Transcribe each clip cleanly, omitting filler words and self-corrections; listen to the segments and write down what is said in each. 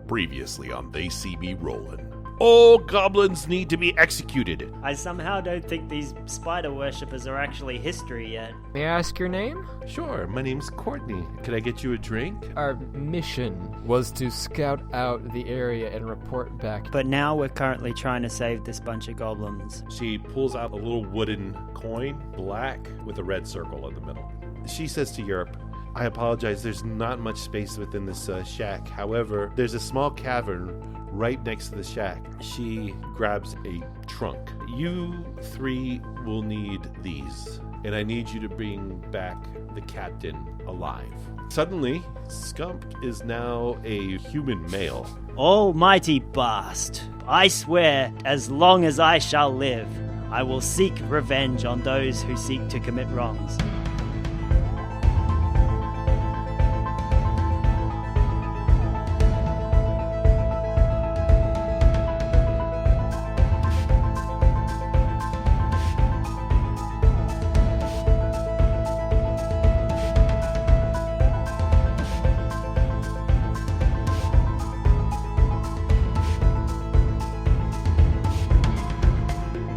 Previously on They See Me Rollin'. All goblins need to be executed. I somehow don't think these spider worshippers are actually history yet. May I ask your name? Sure, my name's Courtney. Could I get you a drink? Our mission was to scout out the area and report back. But now we're currently trying to save this bunch of goblins. She pulls out a little wooden coin, black, with a red circle in the middle. She says to Europe, I apologize, there's not much space within this shack. However, there's a small cavern right next to the shack. She grabs a trunk. You three will need these, and I need you to bring back the captain alive. Suddenly, Skumk is now a human male. Almighty Bast, I swear, as long as I shall live, I will seek revenge on those who seek to commit wrongs.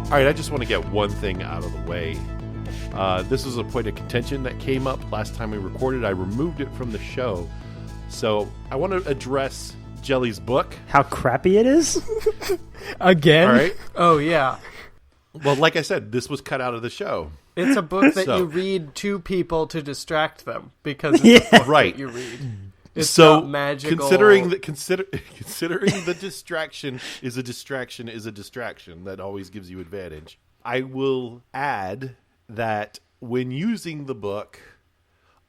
All right, I just want to get one thing out of the way. This was a point of contention that came up last time we recorded. I removed it from the show. So I want to address Jelly's book. How crappy it is? Again? All right. Oh, yeah. Well, like I said, this was cut out of the show. It's a book that So- you read to people to distract them because it's a book Right. that you read. It's So not magical. considering the distraction is a distraction that always gives you advantage. I will add that when using the book,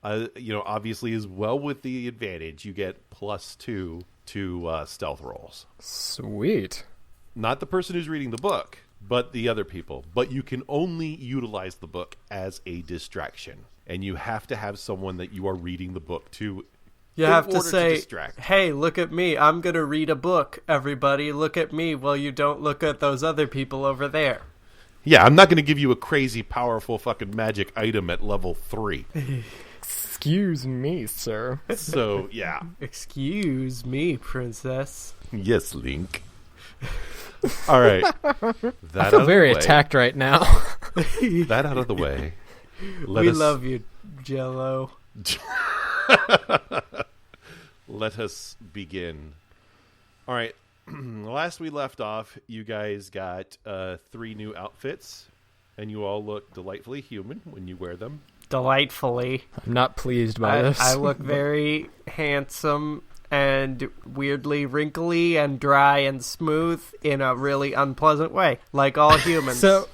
obviously as well with the advantage, you get +2 to stealth rolls. Sweet. Not the person who's reading the book, but the other people. But you can only utilize the book as a distraction, and you have to have someone that you are reading the book to. You in have to order say, distract. hey, look at me. I'm going to read a book, everybody. Look at me while you don't look at those other people over there. Yeah, I'm not going to give you a crazy, powerful fucking magic item at level 3. Excuse me, sir. So, yeah. Excuse me, princess. Yes, Link. All right. I feel very attacked right now. That out of the way. We love you, Jello. Let us begin. All right. Last we left off, you guys got 3 new outfits, and you all look delightfully human when you wear them. Delightfully. I'm not pleased by this. I look very handsome and weirdly wrinkly and dry and smooth in a really unpleasant way, like all humans. So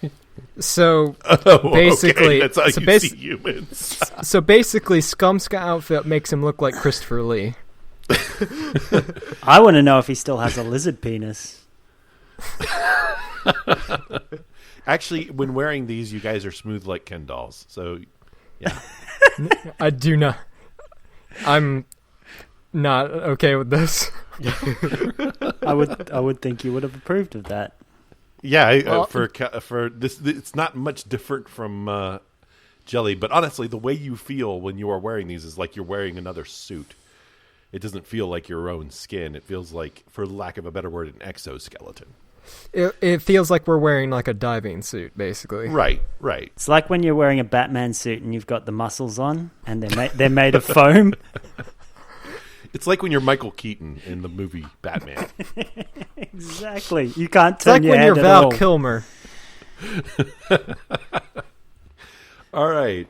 Oh, basically, okay. That's how so you see humans. So basically, Skumk's outfit makes him look like Christopher Lee. I want to know if he still has a lizard penis. Actually, when wearing these, you guys are smooth like Ken dolls. So, yeah. I do not. I'm not okay with this. I would think you would have approved of that. Yeah, Well, for this, it's not much different from Jelly, but honestly, the way you feel when you are wearing these is like you're wearing another suit. It doesn't feel like your own skin. It feels like, for lack of a better word, an exoskeleton. It feels like we're wearing like a diving suit, basically. Right. It's like when you're wearing a Batman suit and you've got the muscles on, and they're made of foam. It's like when you're Michael Keaton in the movie Batman. Exactly. You can't It's turn like your when head you're at Val all. Kilmer. All right.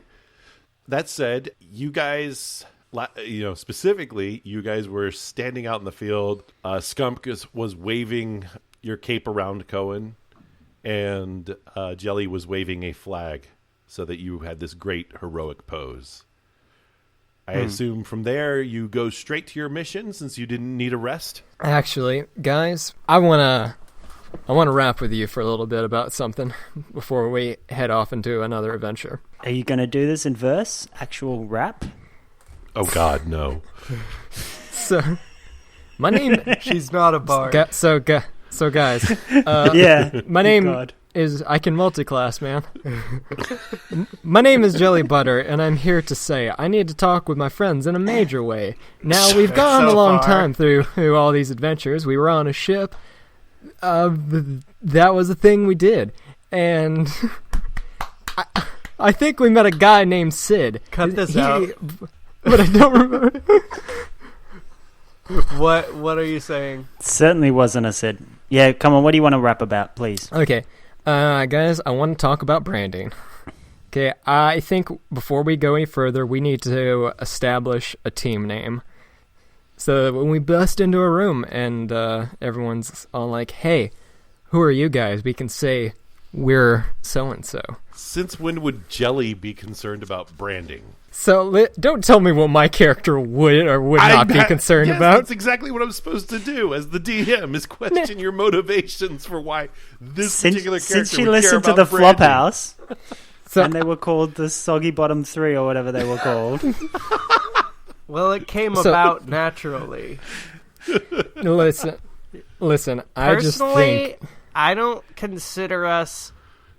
That said, you guys, specifically, you guys were standing out in the field. Skumk was waving your cape around Coen, and Jelly was waving a flag so that you had this great heroic pose. I assume from there you go straight to your mission since you didn't need a rest. Actually, guys, I wanna rap with you for a little bit about something before we head off into another adventure. Are you going to do this in verse? Actual rap? Oh God, no. So, my name. She's not a bard. So guys, Yeah. my name. God. is I can multiclass, man. My name is Jelly Butter, and I'm here to say I need to talk with my friends in a major way. Now, we've gone a long time through all these adventures. We were on a ship. That was a thing we did. And I think we met a guy named Sid. Cut this out. But I don't remember. What are you saying? Certainly wasn't a Sid. Yeah, come on, what do you want to rap about, please? Okay. Guys, I want to talk about branding. Okay, I think before we go any further, we need to establish a team name. So that when we bust into a room and everyone's all like, hey, who are you guys? We can say we're so-and-so. Since when would Jelly be concerned about branding? So don't tell me what my character would or would not be concerned about. That's exactly what I'm supposed to do as the DM, is question your motivations for why this particular character Since she would listened care to the about branding. Flophouse, and they were called the Soggy Bottom 3 or whatever they were called. Well, it came about naturally. Listen, I just Personally, think... I don't consider us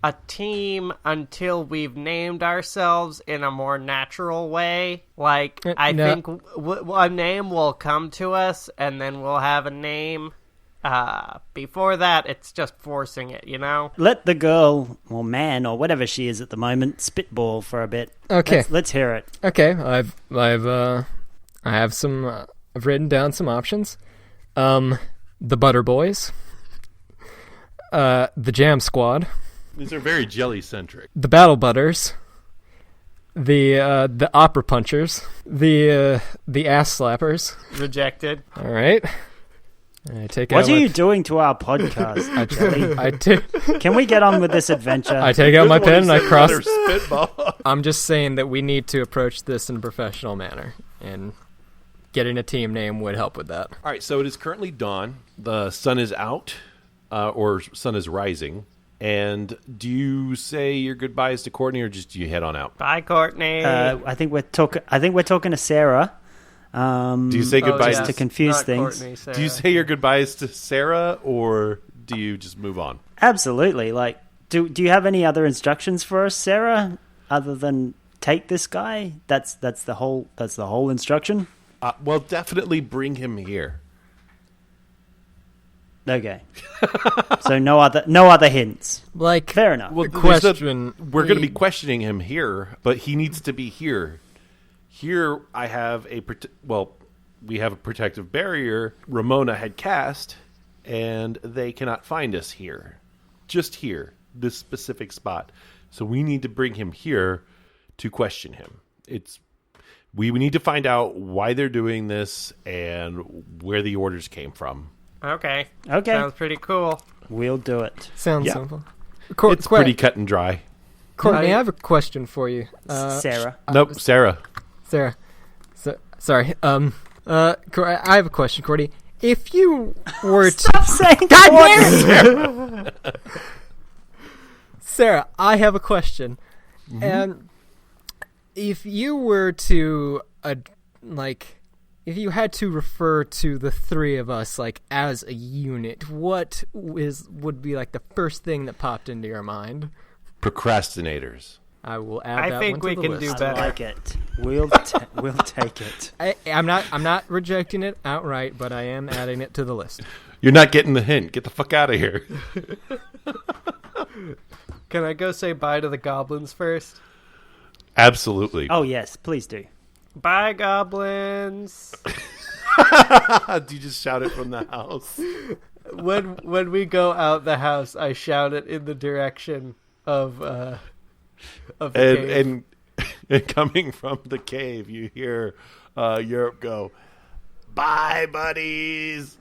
a team until we've named ourselves in a more natural way. Like, I think a name will come to us, and then we'll have a name. Before that, it's just forcing it, you know? Let the girl, or man, or whatever she is at the moment, spitball for a bit. Okay. Let's hear it. Okay, I've written down some options. The Butter Boys. The Jam Squad. These are very jelly-centric. The Battle Butters, the Opera Punchers, the Ass Slappers. Rejected. All right. I take What out are you doing to our podcast? Can we get on with this adventure? I take out my pen and I cross. Spitball. I'm just saying that we need to approach this in a professional manner, and getting a team name would help with that. All right, so it is currently dawn. The sun is out, or sun is rising. And do you say your goodbyes to Courtney, or just do you head on out? Bye, Courtney. I think we're talking to Sarah. Do you say goodbyes to confuse Not things? Courtney, Do you say your goodbyes to Sarah, or do you just move on? Absolutely. Like, do you have any other instructions for us, Sarah, other than take this guy? That's the whole instruction. Well, definitely bring him here. Okay. So no other hints. Like, Fair enough. Well, question. We're going to be questioning him here, but he needs to be here. Here, I have we have a protective barrier Romano had cast, and they cannot find us here. Just here, this specific spot. So we need to bring him here to question him. We need to find out why they're doing this and where the orders came from. Okay. Okay. Sounds pretty cool. We'll do it. Sounds Yeah. simple. It's pretty cut and dry. Courtney, I have a question for you. Sarah. Nope, Sarah. Sarah. Sorry. I have a question, Courtney. If you were Stop saying God Sarah, I have a question. Mm-hmm. And if you were to, if you had to refer to the three of us, as a unit, what would be, the first thing that popped into your mind? Procrastinators. I will add that think one to we the can list. do better. I like it. We'll take it. I'm not rejecting it outright, but I am adding it to the list. You're not getting the hint. Get the fuck out of here. Can I go say bye to the goblins first? Absolutely. Oh yes, please do. Bye, goblins. Do you just shout it from the house? When we go out the house, I shout it in the direction of the cave. And coming from the cave, you hear Europe go, "Bye, buddies.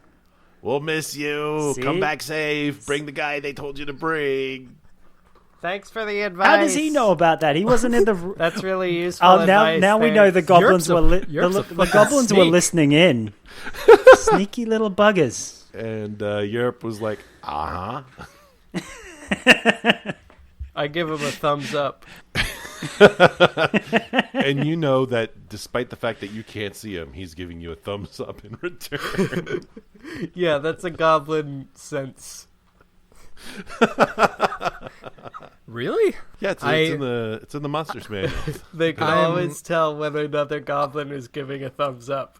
We'll miss you. See? Come back safe. Bring the guy they told you to bring." Thanks for the advice. How does he know about that? He wasn't in the. That's really useful. Oh, advice, now we know the thanks. goblins Europe's a the goblins were sneak. listening in. Sneaky little buggers. And Europe was like, "Uh huh." I give him a thumbs up. And you know that despite the fact that you can't see him, he's giving you a thumbs up in return. Yeah, that's a goblin sense. Really? Yeah, it's in the Monsters Manual. They can always tell when another goblin is giving a thumbs up.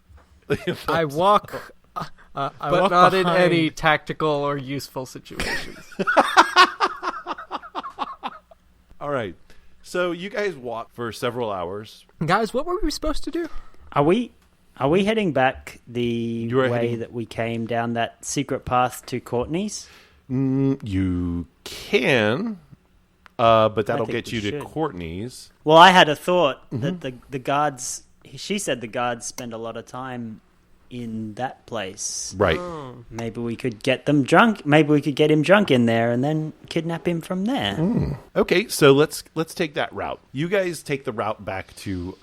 I walk, but walk not behind. in any tactical or useful situations. All right. So you guys walk for several hours. Guys, what were we supposed to do? Are we heading back the way that we came down that secret path to Courtney's? You can, but that'll think get we you to should. Courtney's. Well, I had a thought that the guards. She said the guards spend a lot of time in that place. Right. Maybe we could get them drunk. Maybe we could get him drunk in there and then kidnap him from there. Okay, so let's take that route. You guys take the route back to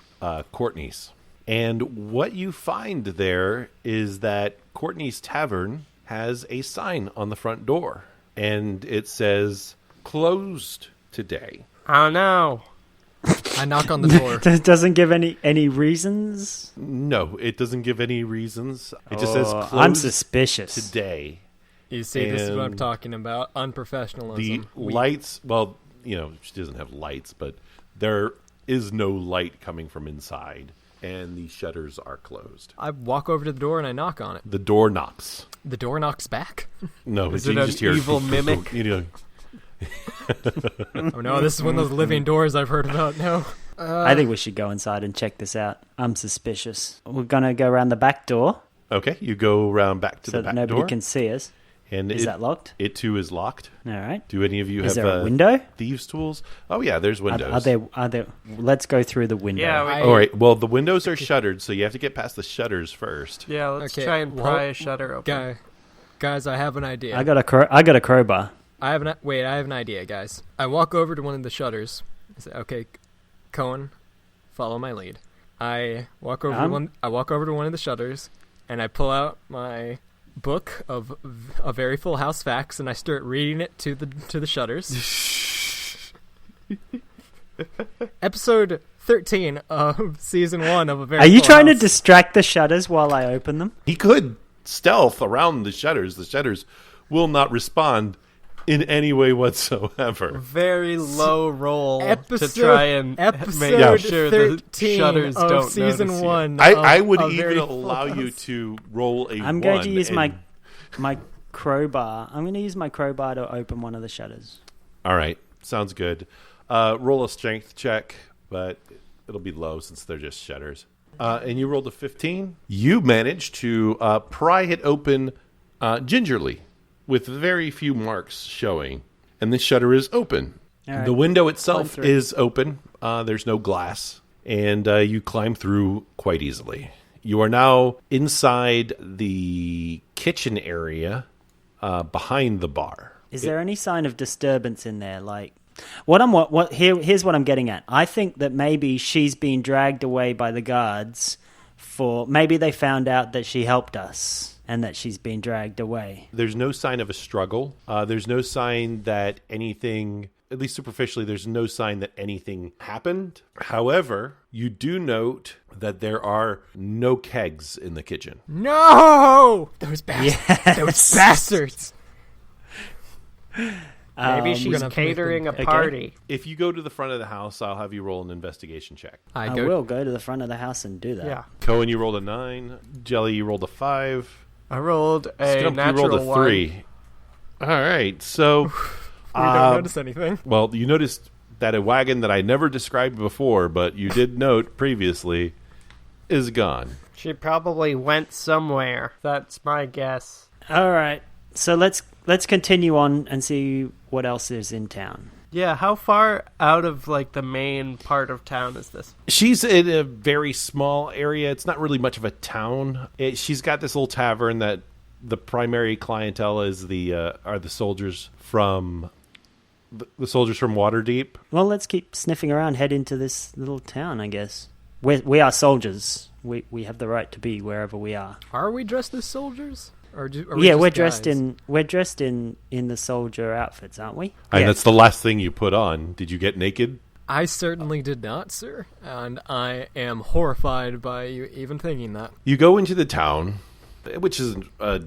Courtney's. And what you find there is that Courtney's Tavern has a sign on the front door. And it says, closed today. Oh no. I knock on the door. Doesn't give any reasons. No, it doesn't give any reasons. It just says closed I'm suspicious. today. You see, this is what I'm And talking about. Unprofessionalism. The lights, well, she doesn't have lights, but there is no light coming from inside. And the shutters are closed. I walk over to the door and I knock on it. The door knocks. The door knocks back. No, Is you it an just hear evil mimic? Oh no, this is one of those living doors I've heard about. No. I think we should go inside and check this out. I'm suspicious. We're gonna go around the back door Okay, you go around back to so the that back nobody door. can see us. And Is that locked? It too is locked. All right. Do any of you Is have there a window? thieves' tools? Oh yeah, there's windows. Are there? Let's go through the window. Yeah, All right. Well, the windows are shuttered, so you have to get past the shutters first. Yeah, let's Okay, try and well, pry a shutter open. Guys, I have an idea. I got a crowbar. I have an idea, guys. I walk over to one of the shutters. I say, "Okay, Coen, follow my lead." I walk over to one of the shutters, and I pull out my book of a very full house facts, and I start reading it to the shutters. Episode 13 of season 1 of a very. Are you Full trying to House. distract the shutters while I open them? He could stealth around the shutters. The shutters will not respond in any way whatsoever. Very low roll Episode, to try and episode make sure the 13 shutters of don't season notice you. 1. I would of even Very allow Full you House. to roll a I'm 1. going to use and- my crowbar. I'm going to use my crowbar to open one of the shutters. All right, sounds good. Roll a strength check, but it'll be low since they're just shutters. And you rolled a 15. You managed to pry it open gingerly with very few marks showing. And this shutter is open. All right. The window itself Climb through. is open. There's no glass. And you climb through quite easily. You are now inside the kitchen area behind the bar. Is there any sign of disturbance in there? Like, here's what I'm getting at. I think that maybe she's been dragged away by the guards maybe they found out that she helped us and that she's been dragged away. There's no sign of a struggle. There's no sign that anything, at least superficially, there's no sign that anything happened. However, you do note that there are no kegs in the kitchen. No! Those bastards. Yes. Those bastards. Maybe she's gonna make catering a Okay. party. If you go to the front of the house, I'll have you roll an investigation check. I will go to the front of the house and do that. Yeah. Coen, you rolled a 9. Jelly, you rolled a 5. I rolled a Skump, you natural rolled a 3. All right, so... We don't notice anything. Well, you noticed that a wagon that I never described before, but you did note previously, is gone. She probably went somewhere. That's my guess. All right. So let's continue on and see what else is in town. Yeah, how far out of like the main part of town is this? She's in a very small area. It's not really much of a town. She's got this little tavern that the primary clientele is are the soldiers from the soldiers from Waterdeep. Well, let's keep sniffing around, head into this little town, I guess. We are soldiers. We have the right to be wherever we are. Are we dressed as soldiers? Or are Yeah, just we're guys? dressed in the soldier outfits, aren't we? And Yeah. that's the last thing you put on. Did you get naked? I certainly did not, sir. And I am horrified by you even thinking that. You go into the town, which is a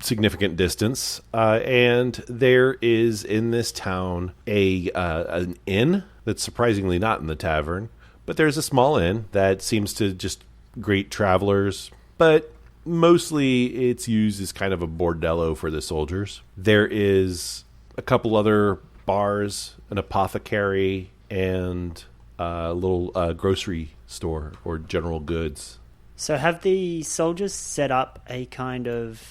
significant distance, and there is in this town an inn that's surprisingly not in the tavern, but there's a small inn that seems to just greet travelers, but mostly it's used as kind of a bordello for the soldiers. There is a couple other bars, an apothecary, and a little grocery store or general goods. So have the soldiers set up a kind of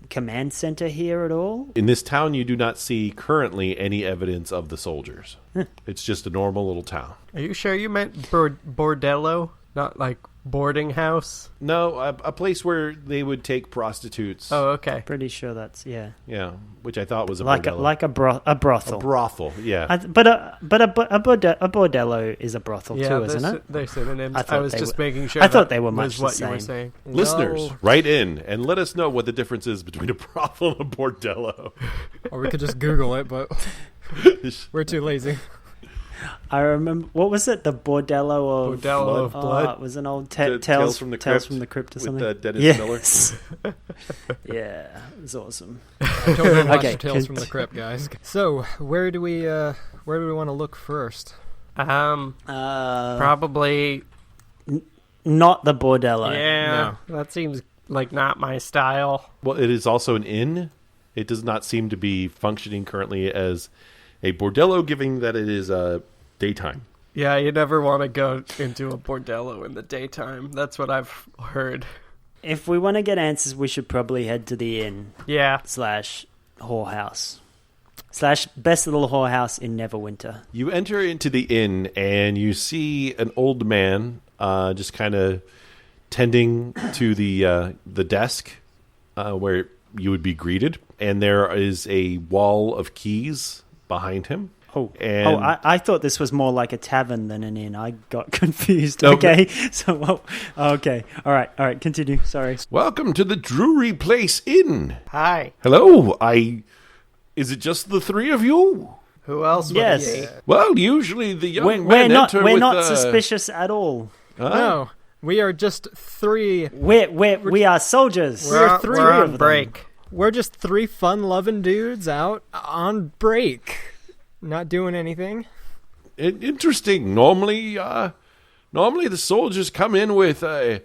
command center here at all? In this town, you do not see currently any evidence of the soldiers. It's just a normal little town. Are you sure you meant bordello, not like boarding house? No, a place where they would take prostitutes. Oh, okay. Pretty sure that's, yeah. Yeah, which I thought was a Like bordello. a brothel. A brothel, yeah. But a bordello is a brothel too, isn't it? They're synonyms. I thought was they just were- making sure. I thought that they were was much the what you were same. saying. Listeners, No. write in and let us know what the difference is between a brothel and a bordello. Or we could just Google it, but we're too lazy. I remember, what was it? The bordello of Bordello of blood. it was an old Tales from the Tales from the Crypt or with, something. Dennis Yes. Yeah, it was awesome. I totally watched Okay, Tales from the Crypt, guys. So, where do we want to look first? Probably. Not the bordello. Yeah, that seems like not my style. Well, it is also an inn. It does not seem to be functioning currently as a bordello, given that it is daytime. Yeah, you never want to go into a bordello in the daytime. That's what I've heard. If we want to get answers, we should probably head to the inn Yeah. / whorehouse / best little whorehouse in Neverwinter. You enter into the inn and you see an old man just kind of tending to the desk where you would be greeted, and there is a wall of keys behind him. I thought this was more like a tavern than an inn. I got confused. No, Okay, okay, all right. Continue. Sorry. Welcome to the Drury Place Inn. Hi. Hello, is it just the three of you? Who else would Yes. it be? Well, usually the young We're men enter not with, suspicious at all. No, we are just three. We are soldiers. We're three We're of on them. break. We're just three fun-loving dudes out on break, not doing anything. Interesting. Normally the soldiers come in with a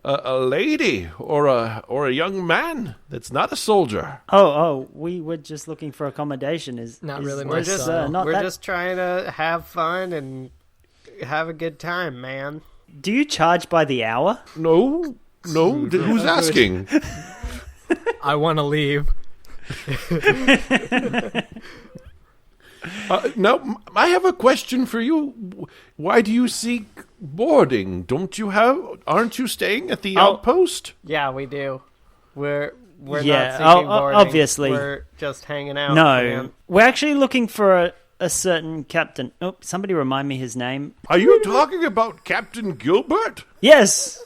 lady or a young man that's not a soldier. Oh, we were just looking for accommodation. Not really We're my just style. not we're that. just trying to have fun and have a good time, man. Do you charge by the hour? No. Who's asking? I want to leave. Now, I have a question for you. Why do you seek boarding? Aren't you staying at the outpost? Yeah, we do. We're Yeah, not seeking boarding. obviously. We're just hanging out. No, man. we're actually looking for a certain captain. Oh, somebody remind me his name. Are you talking about Captain Gilbert? Yes,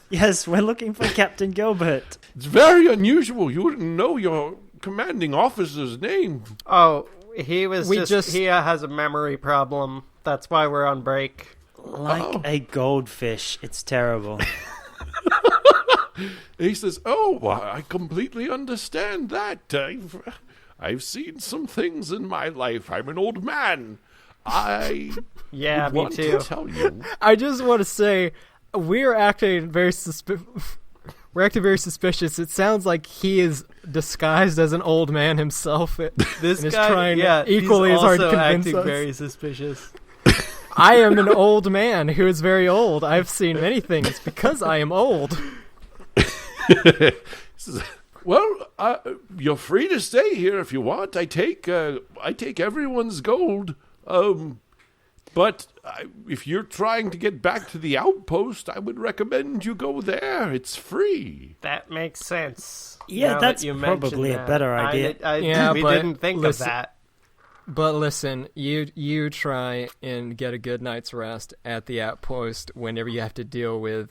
we're looking for Captain Gilbert. It's very unusual. You wouldn't know your commanding officer's name. Oh, he was We just just- he has a memory problem. That's why we're on break. Like a goldfish. It's terrible. He says, "Oh, I completely understand that. I've seen some things in my life. I'm an old man. I Yeah, me want too. to tell you." I just want to say we're acting very suspicious. It sounds like he is disguised as an old man himself. This and is guy, trying yeah, equally he's as hard to also convince acting us. very suspicious. I am an old man who is very old. I've seen many things because I am old. He says, "Well, you're free to stay here if you want. I take everyone's gold. But if you're trying to get back to the outpost, I would recommend you go there. It's free." That makes sense. Yeah, now that's that you probably mention a that. better idea. Yeah, we but didn't think listen- of that. But listen, you try and get a good night's rest at the outpost whenever you have to deal with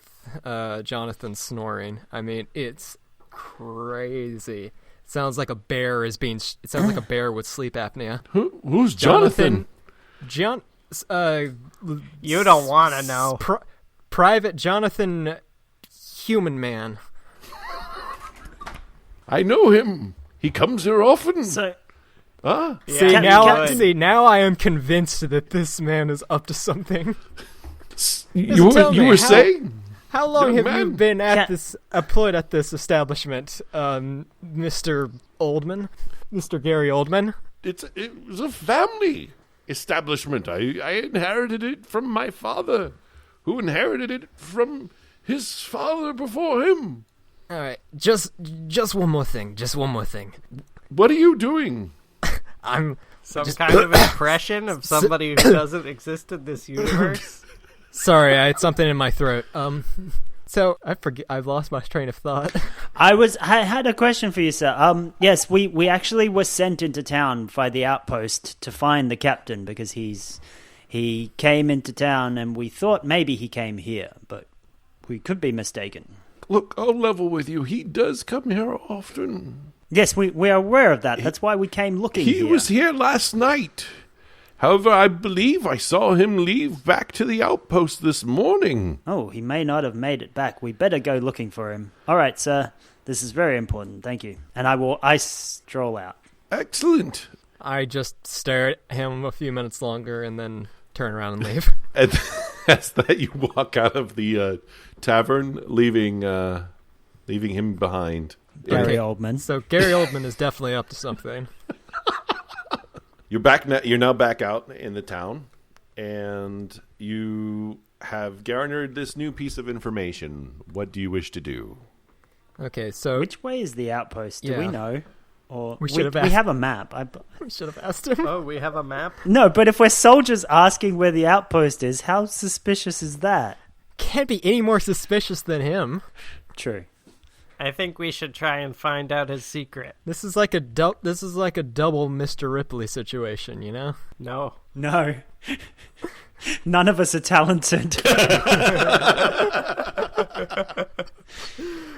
Jonathan snoring. I mean, it's crazy. It sounds like a bear is being. It sounds like a bear with sleep apnea. Who's Jonathan? You don't want to know. Private Jonathan, human man. I know him. He comes here often. So, Huh? Yeah, now I am convinced that this man is up to something. You were saying? How long Young have you man. been at employed at this establishment, Mr. Oldman? Mr. Gary Oldman? It was a family establishment. I inherited it from my father, who inherited it from his father before him. All right, just one more thing. What are you doing? I'm Some kind of impression of somebody who doesn't exist in this universe. sorry, I had something in my throat. So I've lost my train of thought. I had a question for you, sir. Yes, we actually were sent into town by the outpost to find the captain because he came into town and we thought maybe he came here, but we could be mistaken. Look, I'll level with you. He does come here often. Yes, we are aware of that. That's why we came looking He here. was here last night. However, I believe I saw him leave back to the outpost this morning. Oh, he may not have made it back. We better go looking for him. All right, sir. This is very important. Thank you. And I stroll out. Excellent. I just stare at him a few minutes longer and then turn around and leave. And as that you walk out of the tavern, leaving him behind. Gary Okay. Oldman. So Gary Oldman is definitely up to something. You're back. You're now back out in the town, and you have garnered this new piece of information. What do you wish to do? Okay, so Which way is the outpost? Do we Yeah. know? Or We should have we asked. have a map. we should have asked him. Oh, we have a map? No, but if we're soldiers asking where the outpost is, how suspicious is that? Can't be any more suspicious than him. True. I think we should try and find out his secret. This is like a double Mr. Ripley situation, you know? No. No. None of us are talented.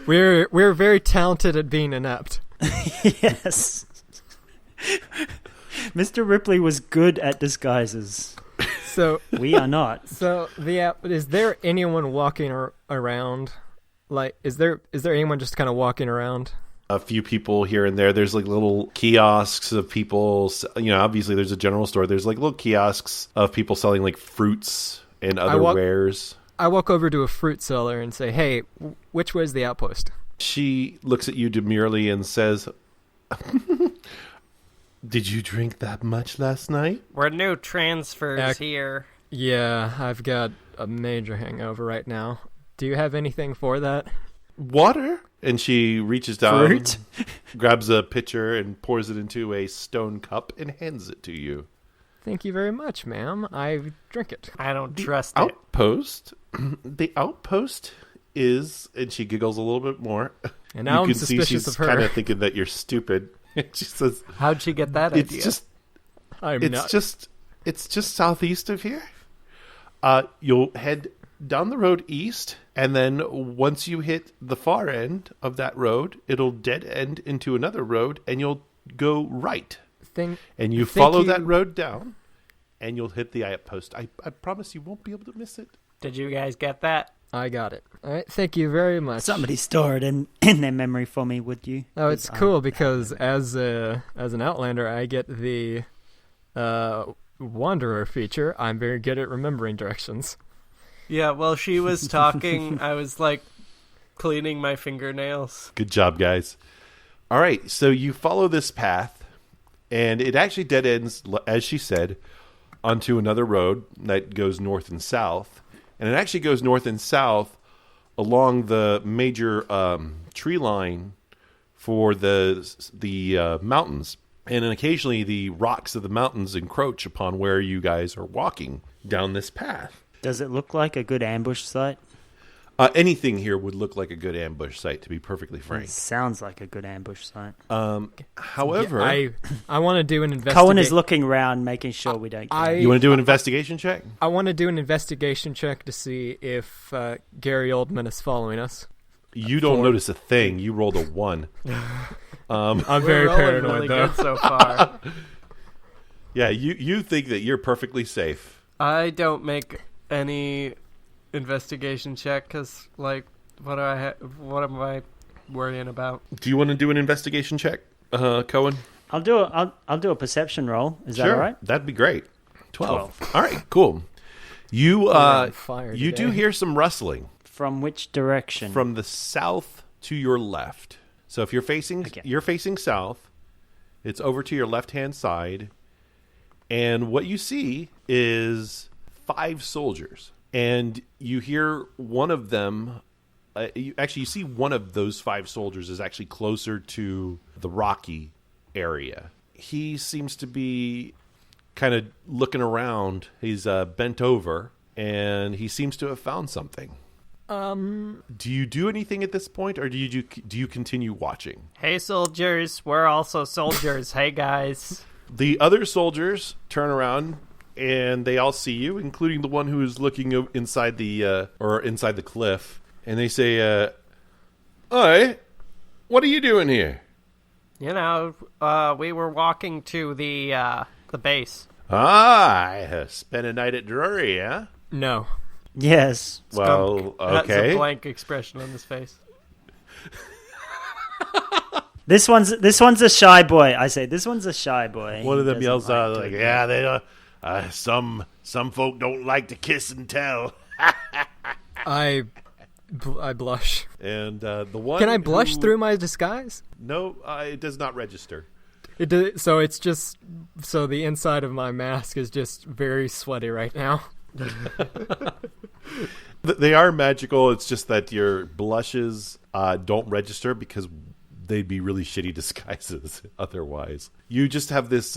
We're very talented at being inept. Yes. Mr. Ripley was good at disguises. So We are not. So is there anyone walking around? Like, is there anyone just kind of walking around? A few people here and there. There's like little kiosks of people. Obviously there's a general store. There's like little kiosks of people selling like fruits and other wares. I walk over to a fruit seller and say, "Hey, which way is the outpost?" She looks at you demurely and says, "Did you drink that much last night?" We're new transfers here. Yeah, I've got a major hangover right now. Do you have anything for that? Water? And she reaches down, Fruit? grabs a pitcher and pours it into a stone cup and hands it to you. Thank you very much, ma'am. I drink it. I don't trust it. Outpost? The outpost is, and she giggles a little bit more. And now you I'm can see suspicious she's of her. kind of thinking that you're stupid. And she says, How'd she get that it's idea? just southeast of here. You'll head down the road east, and then once you hit the far end of that road, it'll dead end into another road, and you'll go right. And you follow that road down, and you'll hit the outpost. I promise you won't be able to miss it. Did you guys get that? I got it. All right, thank you very much. Somebody store it in their memory for me, would you? Oh, it's cool because as an Outlander, I get the Wanderer feature. I'm very good at remembering directions. Yeah, while she was talking, I was like cleaning my fingernails. Good job, guys. All right, so you follow this path, and it actually dead ends, as she said, onto another road that goes north and south. And it actually goes north and south along the major tree line for the mountains. And then occasionally the rocks of the mountains encroach upon where you guys are walking down this path. Does it look like a good ambush site? Anything here would look like a good ambush site, to be perfectly frank. It sounds like a good ambush site. However, I want to do an investigation. Coen is looking around, making sure we don't get you want to do an investigation check? I want to do an investigation check to see if Gary Oldman is following us. You don't notice a thing. You rolled a 1. I'm We're very rolling paranoid, really though. good so far. Yeah, you think that you're perfectly safe. I don't make any investigation check because, like, what am I worrying about. Do you want to do an investigation check, Coen? I'll do a perception roll. Is that all right? That'd be great. 12. All right, cool. You you do hear some rustling. From which direction? From the south to your left. So if you're facing south, it's over to your left-hand side, and what you see is 5 soldiers, and you hear one of them. You see one of those 5 soldiers is actually closer to the rocky area. He seems to be kind of looking around. He's bent over, and he seems to have found something. Do you do anything at this point, or do you continue watching? Hey, soldiers. We're also soldiers. Hey, guys. The other soldiers turn around, and they all see you, including the one who is looking inside the cliff, and they say, "Oi, what are you doing here?" We were walking to the base. I spent a night at Drury, huh? No. Yes. Well, That's okay. a blank expression on his face. This one's a shy boy. I say this one's a shy boy. One of them He yells doesn't out, like to- "Yeah, they some folk don't like to kiss and tell." I blush. And the one Can I blush through my disguise? No, it does not register. So it's just so the inside of my mask is just very sweaty right now. They are magical. It's just that your blushes don't register because they'd be really shitty disguises otherwise. You just have this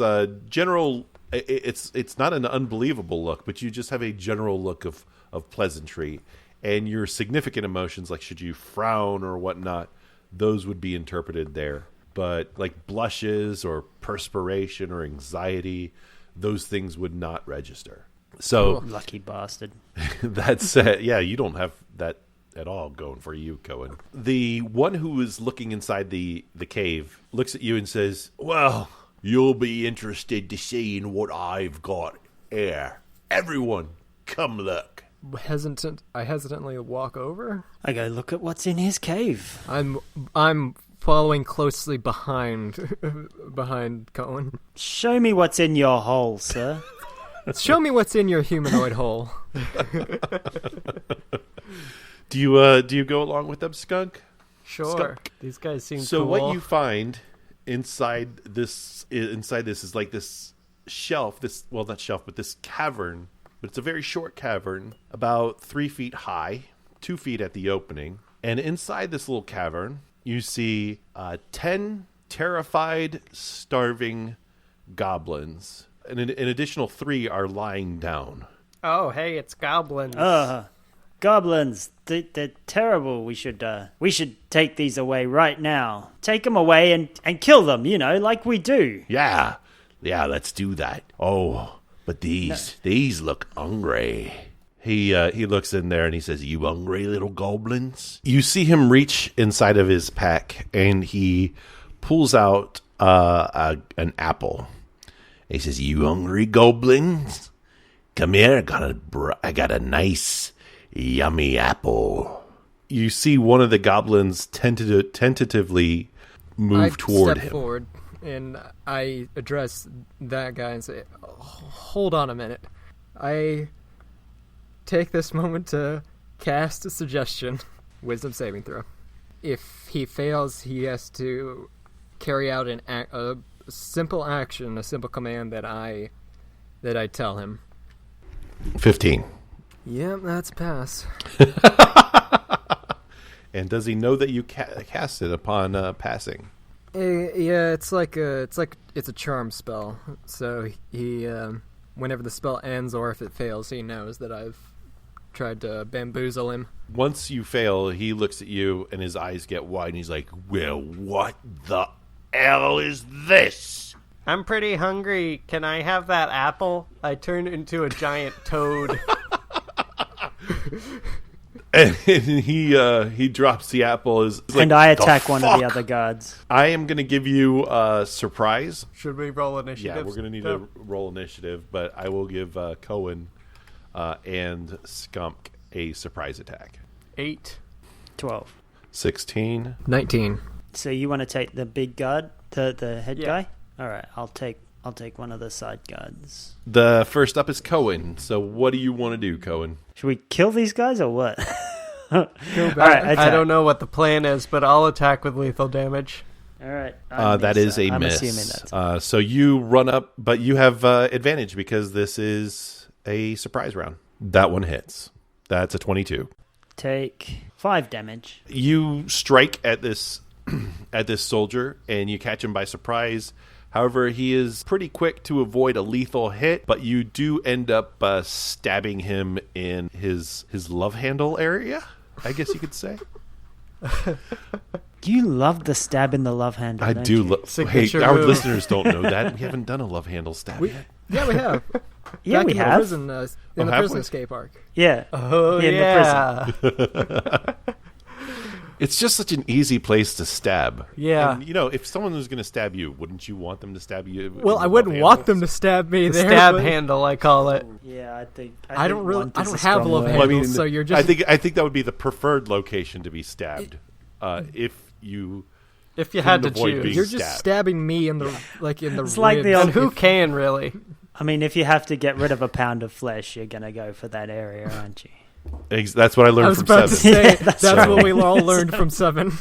general. It's not an unbelievable look, but you just have a general look of pleasantry, and your significant emotions, like should you frown or whatnot, those would be interpreted there. But like blushes or perspiration or anxiety, those things would not register. So lucky bastard. that's yeah, you don't have that at all going for you, Coen. The one who is looking inside the cave looks at you and says, "Well, you'll be interested to see in what I've got here. Everyone, come look." I hesitantly walk over. I go look at what's in his cave. I'm following closely behind Coen. Show me what's in your hole, sir. Show me what's in your humanoid hole. Do you go along with them, Skunk? Sure. Skumk. These guys seem So cool. what you find inside this is like this shelf, not shelf, but this cavern. But it's a very short cavern, about 3 feet high, 2 feet at the opening. And inside this little cavern, you see 10 terrified, starving goblins. And an additional 3 are lying down. Oh, hey, it's goblins. Goblins, they're terrible. We should take these away right now. Take them away and kill them, like we do. Yeah, let's do that. Oh, but these look hungry. He looks in there and he says, "You hungry little goblins?" You see him reach inside of his pack and he pulls out an apple. He says, "You hungry goblins? Come here. I got a nice, yummy apple." You see one of the goblins tentatively move toward step him. forward and I address that guy and say, "Hold on a minute." I take this moment to cast a suggestion. Wisdom saving throw. If he fails, he has to carry out a simple action, a simple command that I tell him. 15. Yep, that's a pass. And does he know that you cast it upon passing? Yeah, it's a charm spell. So he, whenever the spell ends or if it fails, he knows that I've tried to bamboozle him. Once you fail, he looks at you and his eyes get wide and he's like, "Well, what the hell is this?" I'm pretty hungry. Can I have that apple? I turn into a giant toad. And he drops the apple. And I attack one of the other guards. I am going to give you a surprise. Should we roll initiative? Yeah, we're going to need to roll initiative, but I will give Coen and Skumk a surprise attack. 8. 12. 16. 19. So you want to take the big guard, the head Yeah. guy? All right, I'll take one of the side guards. The first up is Coen. So what do you want to do, Coen? Should we kill these guys or what? All right, I attack. don't know what the plan is, but I'll attack with lethal damage. All right, That is a I'm miss. assuming that's So you run up, but you have advantage because this is a surprise round. That one hits. That's a 22. take 5 damage. You strike at this at this soldier, and you catch him by surprise. However, he is pretty quick to avoid a lethal hit, but you do end up stabbing him in his love handle area, I guess you could say. You love the stab in the love handle. I don't do. you? Hey, Signature our move. listeners don't know that. We haven't done a love handle stab yet. Yeah, we have. Yeah, Back we in the have. prison, in the have prison we? escape arc. Yeah. Oh, In yeah. the It's just such an easy place to stab. Yeah. And, if someone was going to stab you, wouldn't you want them to stab you? Well, I wouldn't want them to stab me there. Stab but handle, I call it. Yeah, I think. I don't really. want I is don't a have strong love word. handles, so you're just. I think that would be the preferred location to be stabbed. If you If you had to avoid choose. being You're just stabbed. stabbing me in the in the. It's like the ribs. old- And who can, really? I mean, if you have to get rid of a pound of flesh, you're gonna go for that area, aren't you? That's what I I learned was from about to 7. say Yeah, that's, that's what right. we all learned from 7.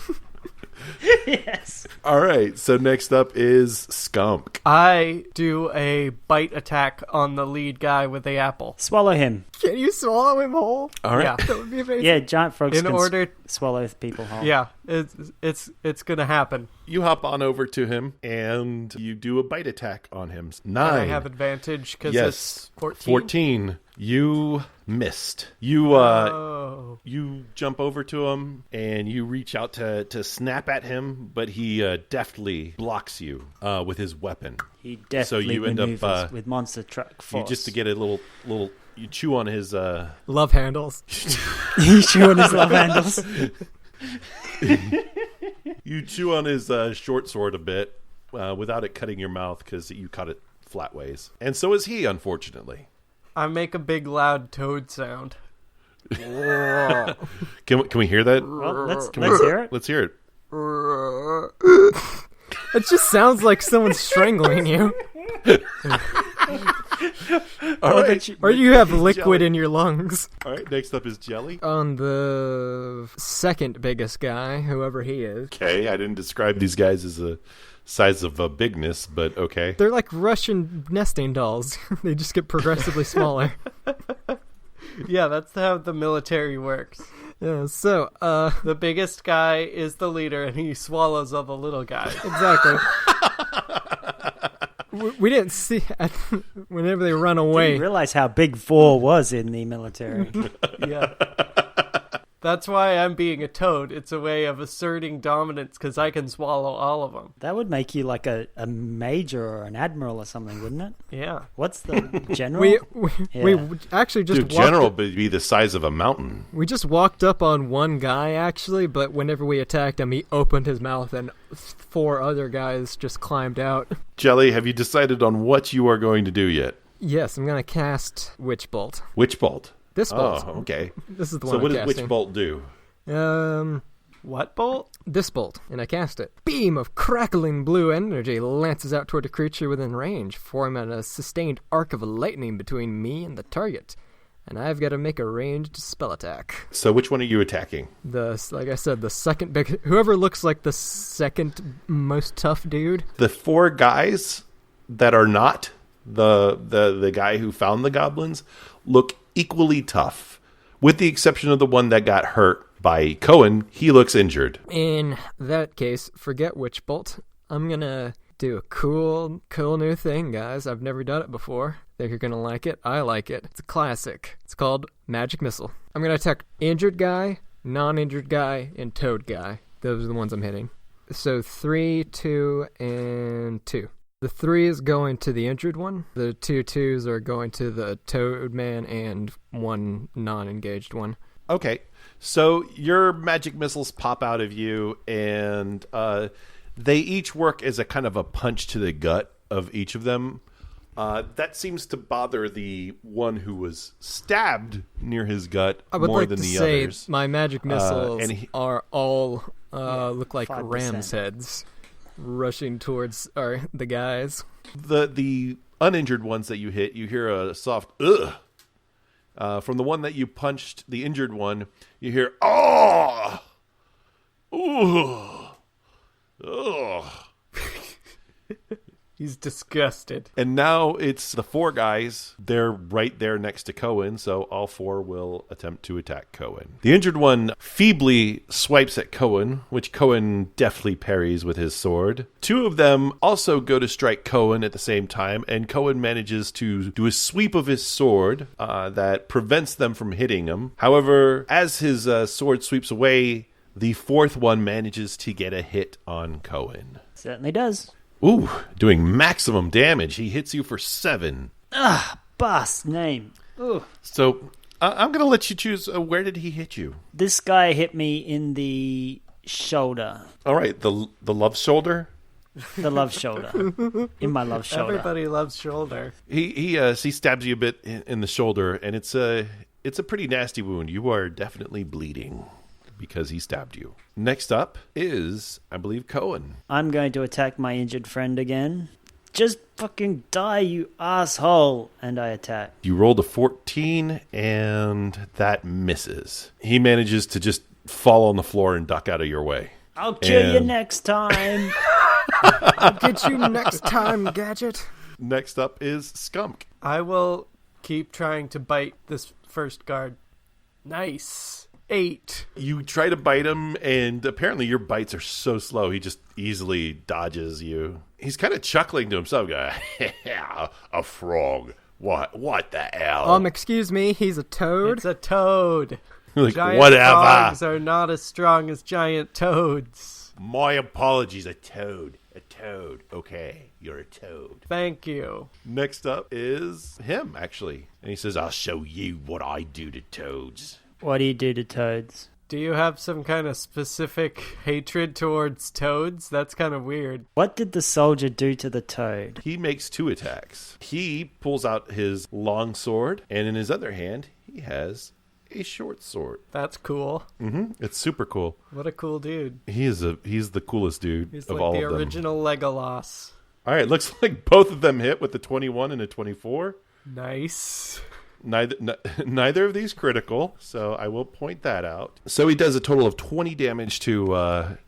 Yes. All right, so next up is Skumk. I do a bite attack on the lead guy with the apple. Swallow him. Can you swallow him whole? All right. Yeah. That would be amazing. Yeah, giant frogs In can order, swallow people whole. yeah, it's gonna happen. You hop on over to him, and you do a bite attack on him. 9. And I have advantage because Yes. it's 14. 14. You missed. You Oh. you jump over to him, and you reach out to snap at him, but he deftly blocks you with his weapon. He definitely you end up, maneuvers with monster truck force. You just to get a little you chew on his Love handles. He's chewing his love handles. you chew on his short sword a bit without it cutting your mouth because you cut it flat ways, and so is he, unfortunately. I make a big loud toad sound. Can we hear that? Well, let's hear it. Let's hear it. It just sounds like someone's strangling you, All right. or you have liquid Jelly. in your lungs. All right, next up is Jelly. On the second biggest guy, whoever he is, Okay, I didn't describe these guys as a size of a bigness, but okay. they're like Russian nesting dolls. They just get progressively smaller. Yeah, that's how the military works. Yeah. So, The biggest guy is the leader, and he swallows all the little guys. exactly. We didn't see whenever they run away. Didn't realize how big 4 was in the military. Yeah. That's why I'm being a toad. It's a way of asserting dominance because I can swallow all of them. That would make you like a major or an admiral or something, wouldn't it? Yeah. What's the general? We actually just Dude, walked general up, would be the size of a mountain. we just walked up on one guy actually, but whenever we attacked him, he opened his mouth and 4 other guys just climbed out. Jelly, have you decided on what you are going to do yet? Yes, I'm gonna cast Witch Bolt. Witch Bolt. This bolt. Oh, okay. This is the So one what I'm does casting. Witch Bolt do? What bolt? This bolt, and I cast it. Beam of crackling blue energy lances out toward a creature within range, forming a sustained arc of lightning between me and the target. And I've got to make a ranged spell attack. So which one are you attacking? Like I said, the second big... Whoever looks like the second most tough dude. The 4 guys that are not the guy who found the goblins look equally tough, with the exception of the one that got hurt by Coen. He looks injured. In that case, forget Witch Bolt. I'm gonna do a cool new thing, guys. I've never done it before. Think you're gonna like it? I like it. It's a classic. It's called Magic Missile. I'm gonna attack injured guy, non-injured guy, and toad guy. Those are the ones I'm hitting. So 3, 2, and 2. The 3 is going to the injured one. The 2 2s are going to the toad man and one non-engaged one. Okay, so your magic missiles pop out of you, and they each work as a kind of a punch to the gut of each of them. That seems to bother the one who was stabbed near his gut I would more like than to the say others. my magic missiles and look like 5%. ram's heads rushing towards the guys. The uninjured ones that you hit, you hear a soft ugh. From the one that you punched, the injured one, you hear oh, ugh, ugh. He's disgusted. And now it's the 4 guys. They're right there next to Coen, so all 4 will attempt to attack Coen. The injured one feebly swipes at Coen, which Coen deftly parries with his sword. 2 of them also go to strike Coen at the same time, and Coen manages to do a sweep of his sword that prevents them from hitting him. However, as his sword sweeps away, the 4th one manages to get a hit on Coen. Certainly does. Ooh, doing maximum damage. He hits you for 7. Boss name. Ooh. So I'm going to let you choose. Where did he hit you? This guy hit me in the shoulder. All right, the love shoulder. The love shoulder. In my love shoulder. Everybody loves shoulder. He stabs you a bit in the shoulder, and it's a pretty nasty wound. You are definitely bleeding because he stabbed you. Next up is, I believe, Coen. I'm going to attack my injured friend again. Just fucking die, you asshole. And I attack. You rolled a 14, and that misses. He manages to just fall on the floor and duck out of your way. I'll kill you next time. I'll get you next time, Gadget. Next up is Skumk. I will keep trying to bite this first guard. Nice. 8. You try to bite him, and apparently your bites are so slow, he just easily dodges you. He's kind of chuckling to himself, going, a frog. What the hell? Excuse me, he's a toad? It's a toad. Like, Giant whatever. frogs are not as strong as giant toads. My apologies, a toad. A toad. Okay, you're a toad. Thank you. Next up is him, actually. And he says, I'll show you what I do to toads. What do you do to toads? Do you have some kind of specific hatred towards toads? That's kind of weird. What did the soldier do to the toad? He makes 2 attacks. He pulls out his long sword, and in his other hand, he has a short sword. That's cool. It's super cool. What a cool dude. He's the coolest dude He's of like all the of them. original Legolas. All right, looks like both of them hit with the 21 and a 24. Nice. Neither of these critical, so I will point that out. So he does a total of 20 damage to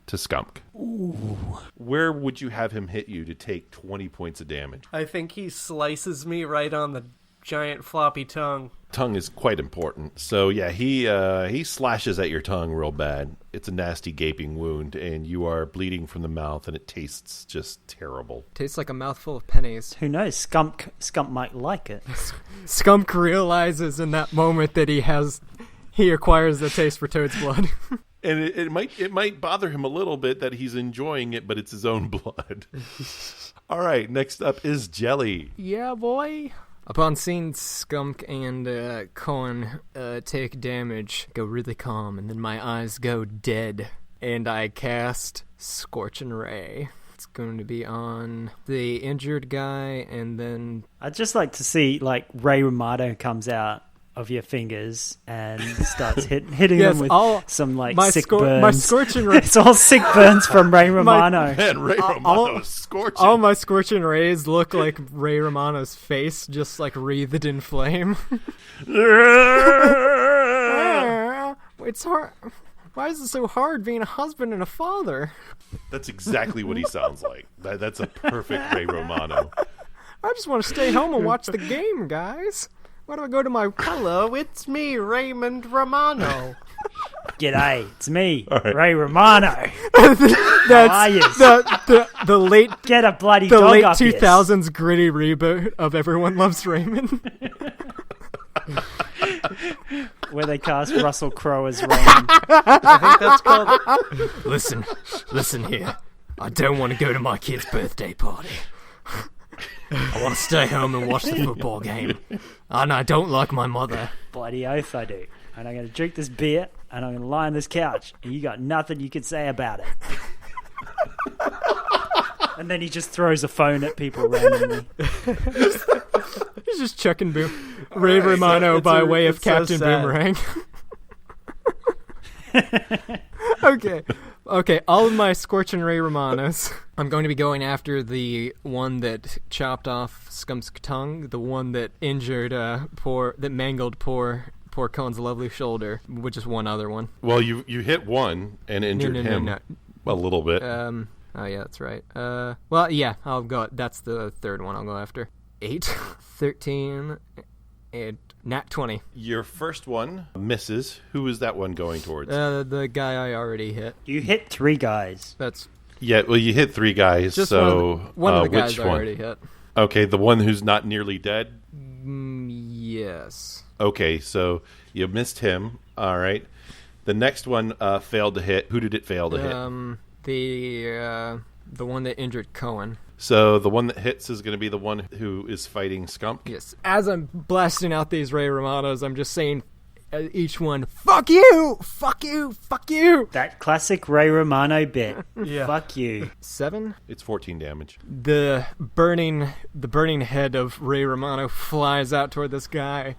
Skumk. Ooh. Where would you have him hit you to take 20 points of damage? I think he slices me right on the giant floppy tongue. Tongue is quite important. So yeah, he slashes at your tongue real bad. It's a nasty gaping wound, and you are bleeding from the mouth, and it tastes just terrible. Tastes like a mouthful of pennies. Who knows? Skunk might like it. Skumk realizes in that moment that he acquires the taste for toad's blood. And it might bother him a little bit that he's enjoying it, but it's his own blood. All right, next up is Jelly. Yeah, boy. Upon seeing Skumk and Coen take damage, go really calm, and then my eyes go dead, and I cast Scorching Ray. It's going to be on the injured guy, and then... I'd just like to see, like, Ray Romano comes out of your fingers and starts hitting them with some, like, sick burns. My Scorching Ray... It's all sick burns from Ray Romano. Man, Ray Romano's scorching. All my Scorching Rays look like Ray Romano's face, just, like, wreathed in flame. It's hard... Why is it so hard being a husband and a father? That's exactly what he sounds like. That's a perfect Ray Romano. I just want to stay home and watch the game, guys. Why do I go to my... Hello, it's me, Raymond Romano. G'day, it's me, Ray Romano. That's How are you? the late... Get a bloody the dog late up 2000s gritty reboot of Everyone Loves Raymond. Where they cast Russell Crowe as Raymond. I think that's called... Listen here. I don't want to go to my kid's birthday party. I want to stay home and watch the football game. And I don't like my mother. Bloody oath I do. And I'm going to drink this beer, and I'm going to lie on this couch, and you got nothing you can say about it. And then he just throws a phone at people randomly. He's just chucking Ray Romano by way of Captain Boomerang. Okay, all of my Scorching Ray Romanos. I'm going to be going after the one that chopped off Skunk's tongue, the one that injured, that mangled poor Coen's lovely shoulder, which is one other one. Well, you hit one and injured him. No. Well, a little bit. Oh yeah, that's right. Well, yeah, I'll go. That's the third one I'll go after. 8, 13, and nat 20. Your first one misses. Who is that one going towards? The guy I already hit. You hit 3 guys. Yeah, well, you hit 3 guys, just so... one of the guys which I one? already hit. Okay, the one who's not nearly dead? Yes. Okay, so you missed him. All right. The next one failed to hit. Who did it fail to hit? The one that injured Coen. So the one that hits is going to be the one who is fighting Skumk? Yes. As I'm blasting out these Ray Romanos, I'm just saying each one, fuck you! Fuck you! Fuck you! That classic Ray Romano bit. Yeah. Fuck you. 7? It's 14 damage. The burning head of Ray Romano flies out toward this guy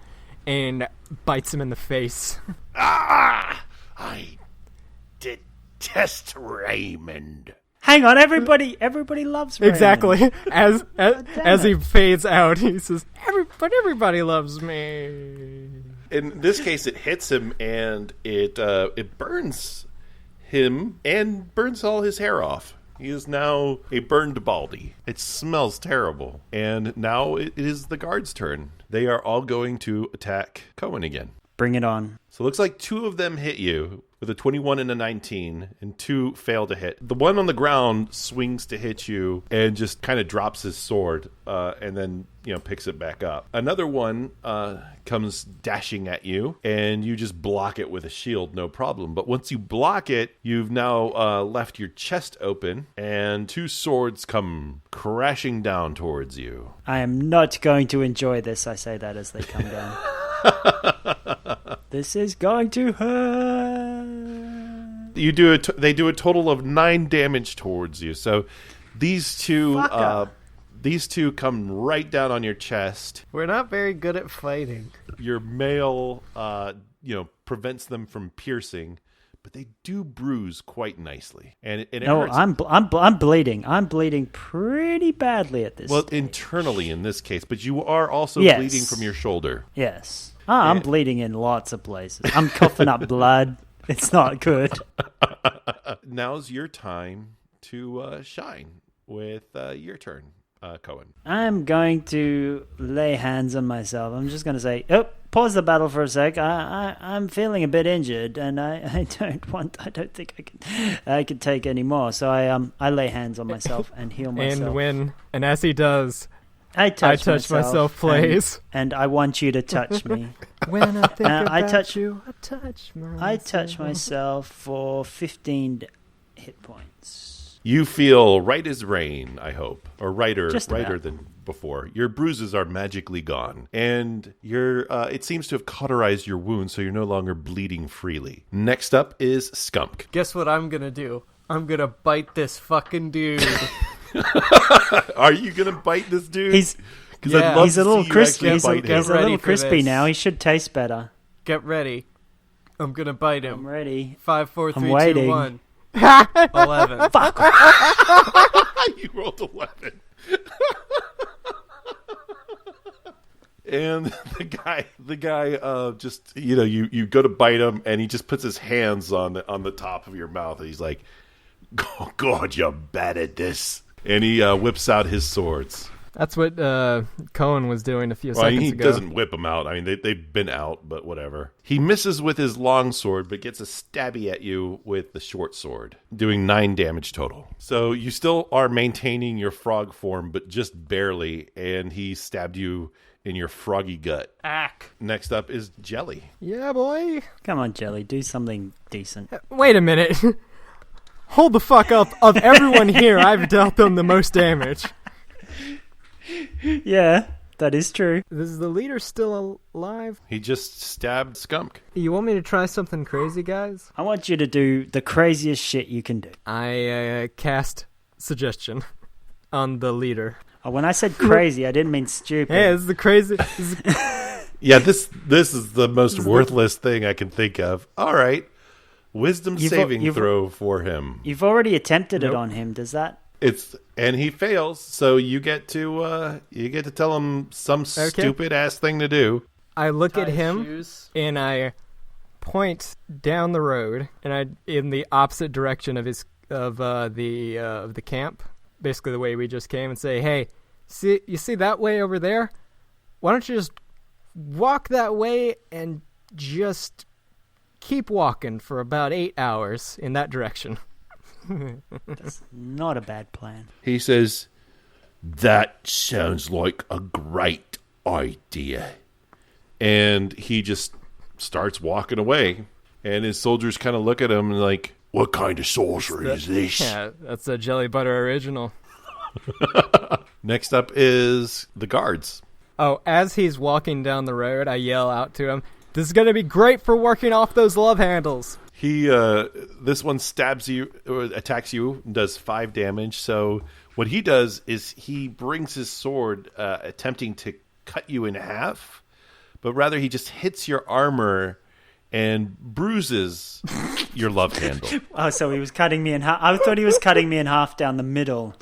and bites him in the face. Ah! I detest Raymond. Hang on, everybody loves Raymond. Exactly. As he fades out, he says, everybody loves me. In this case, it hits him and it burns him and burns all his hair off. He is now a burned baldy. It smells terrible. And now it is the guards' turn. They are all going to attack Coen again. Bring it on. So it looks like 2 of them hit you with a 21 and a 19, and 2 fail to hit. The one on the ground swings to hit you and just kind of drops his sword and then, picks it back up. Another one comes dashing at you, and you just block it with a shield, no problem. But once you block it, you've now left your chest open, and 2 swords come crashing down towards you. I am not going to enjoy this. I say that as they come down. This is going to hurt. They do a total of 9 damage towards you. So these two come right down on your chest. We're not very good at fighting. Your mail, prevents them from piercing, but they do bruise quite nicely. And it no, hurts. I'm bleeding. I'm bleeding pretty badly at this. Well, stage. Internally in this case, but you are also Yes. bleeding from your shoulder. Yes. I'm bleeding in lots of places. I'm coughing up blood. It's not good. Now's your time to shine with your turn, Coen. I'm going to lay hands on myself. I'm just going to say, pause the battle for a sec. I'm feeling a bit injured, and I don't think I can take any more. So I lay hands on myself and heal myself. And as he does, I touch myself, please. And I want you to touch me. When I think about I touch you, I touch myself. I touch myself for 15 hit points. You feel right as rain, I hope, or righter about. than before. Your bruises are magically gone, and it seems to have cauterized your wound, so you're no longer bleeding freely. Next up is Skumk. Guess what I'm gonna do? I'm gonna bite this fucking dude. Are you gonna bite this dude? He's a little crispy. He's a little crispy now. He should taste better. Get ready. I'm gonna bite him. I'm ready. 5, 4, 3, I'm 2, waiting. 1. 11. Fuck. You rolled 11. And the guy, just you go to bite him, and he just puts his hands on the top of your mouth, and he's like, "Oh God, you're bad at this." And he whips out his swords. That's what Coen was doing a few seconds ago. He doesn't whip them out. I mean, they've been out, but whatever. He misses with his long sword, but gets a stabby at you with the short sword, doing 9 damage total. So you still are maintaining your frog form, but just barely, and he stabbed you in your froggy gut. Ack. Next up is Jelly. Yeah, boy. Come on, Jelly. Do something decent. Wait a minute. Hold the fuck up. Of everyone here, I've dealt them the most damage. Yeah, that is true. Is the leader still alive? He just stabbed Skumk. You want me to try something crazy, guys? I want you to do the craziest shit you can do. I cast Suggestion. on the leader. Oh, when I said crazy, I didn't mean stupid. Hey, this is the crazy. Yeah, this is the most worthless thing I can think of. All right. Wisdom saving throw for him. You've already attempted it on him. Does that? And he fails, so you get to tell him some stupid ass thing to do. I look at him and I point down the road and in the opposite direction of the camp, basically the way we just came, and say, "Hey, you see that way over there? Why don't you just walk that way and just keep walking for about 8 hours in that direction." That's not a bad plan. He says, "That sounds like a great idea." And he just starts walking away. And his soldiers kind of look at him and like, "What kind of sorcery is this?" Yeah, that's a jelly butter original. Next up is the guards. Oh, as he's walking down the road, I yell out to him, "This is going to be great for working off those love handles." This one stabs you, or attacks you, and does 5 damage. So what he does is he brings his sword, attempting to cut you in half, but rather he just hits your armor and bruises your love handle. Oh, so he was cutting me in half. I thought he was cutting me in half down the middle,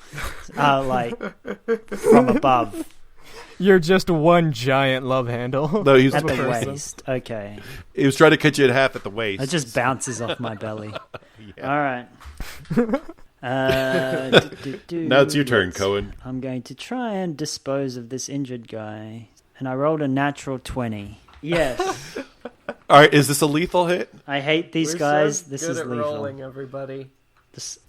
like from above. You're just one giant love handle. No, he's At the waist. Okay. He was trying to cut you in half at the waist. It just bounces off my belly. Yeah. All right. Now it's your turn, Coen. I'm going to try and dispose of this injured guy. And I rolled a natural 20. Yes. All right, is this a lethal hit? I hate these guys. This good is at lethal. rolling, everybody.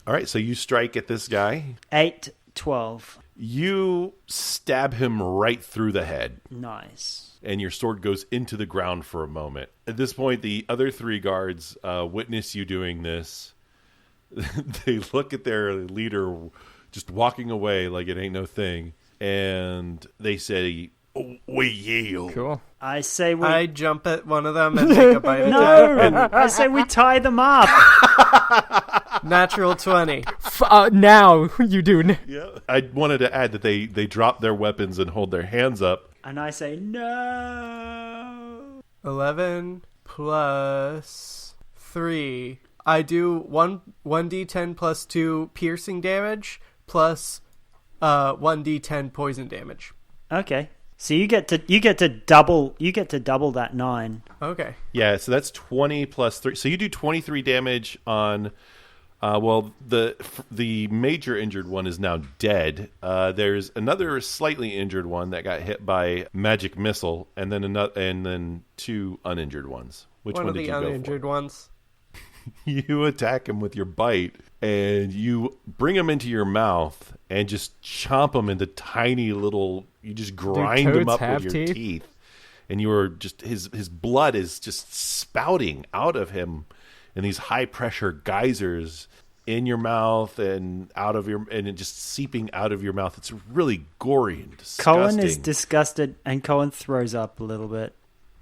All right, so you strike at this guy. 8, 12. You stab him right through the head. Nice. And your sword goes into the ground for a moment. At this point, the other 3 guards witness you doing this. They look at their leader just walking away like it ain't no thing. And they say, "We yield." Cool. I say we... I jump at one of them and take a bite of No! I say we tie them up. Natural 20. Now you do. Yeah. I wanted to add that they drop their weapons and hold their hands up. And I say, no. 11 plus 3. I do 1d10 plus 2 piercing damage plus 1d10 poison damage. Okay. So you get to double that 9. Okay. Yeah, so that's 20 plus 3. So you do 23 damage on... the major injured one is now dead. There's another slightly injured one that got hit by magic missile, and then 2 uninjured ones. Which one did you go for? One of the uninjured ones. You attack him with your bite, and you bring him into your mouth and just chomp him into tiny little. You just grind him up with your teeth, and you are just his blood is just spouting out of him in these high pressure geysers in your mouth and out of your, and it just seeping out of your mouth. It's really gory and disgusting. Coen is disgusted, and Coen throws up a little bit.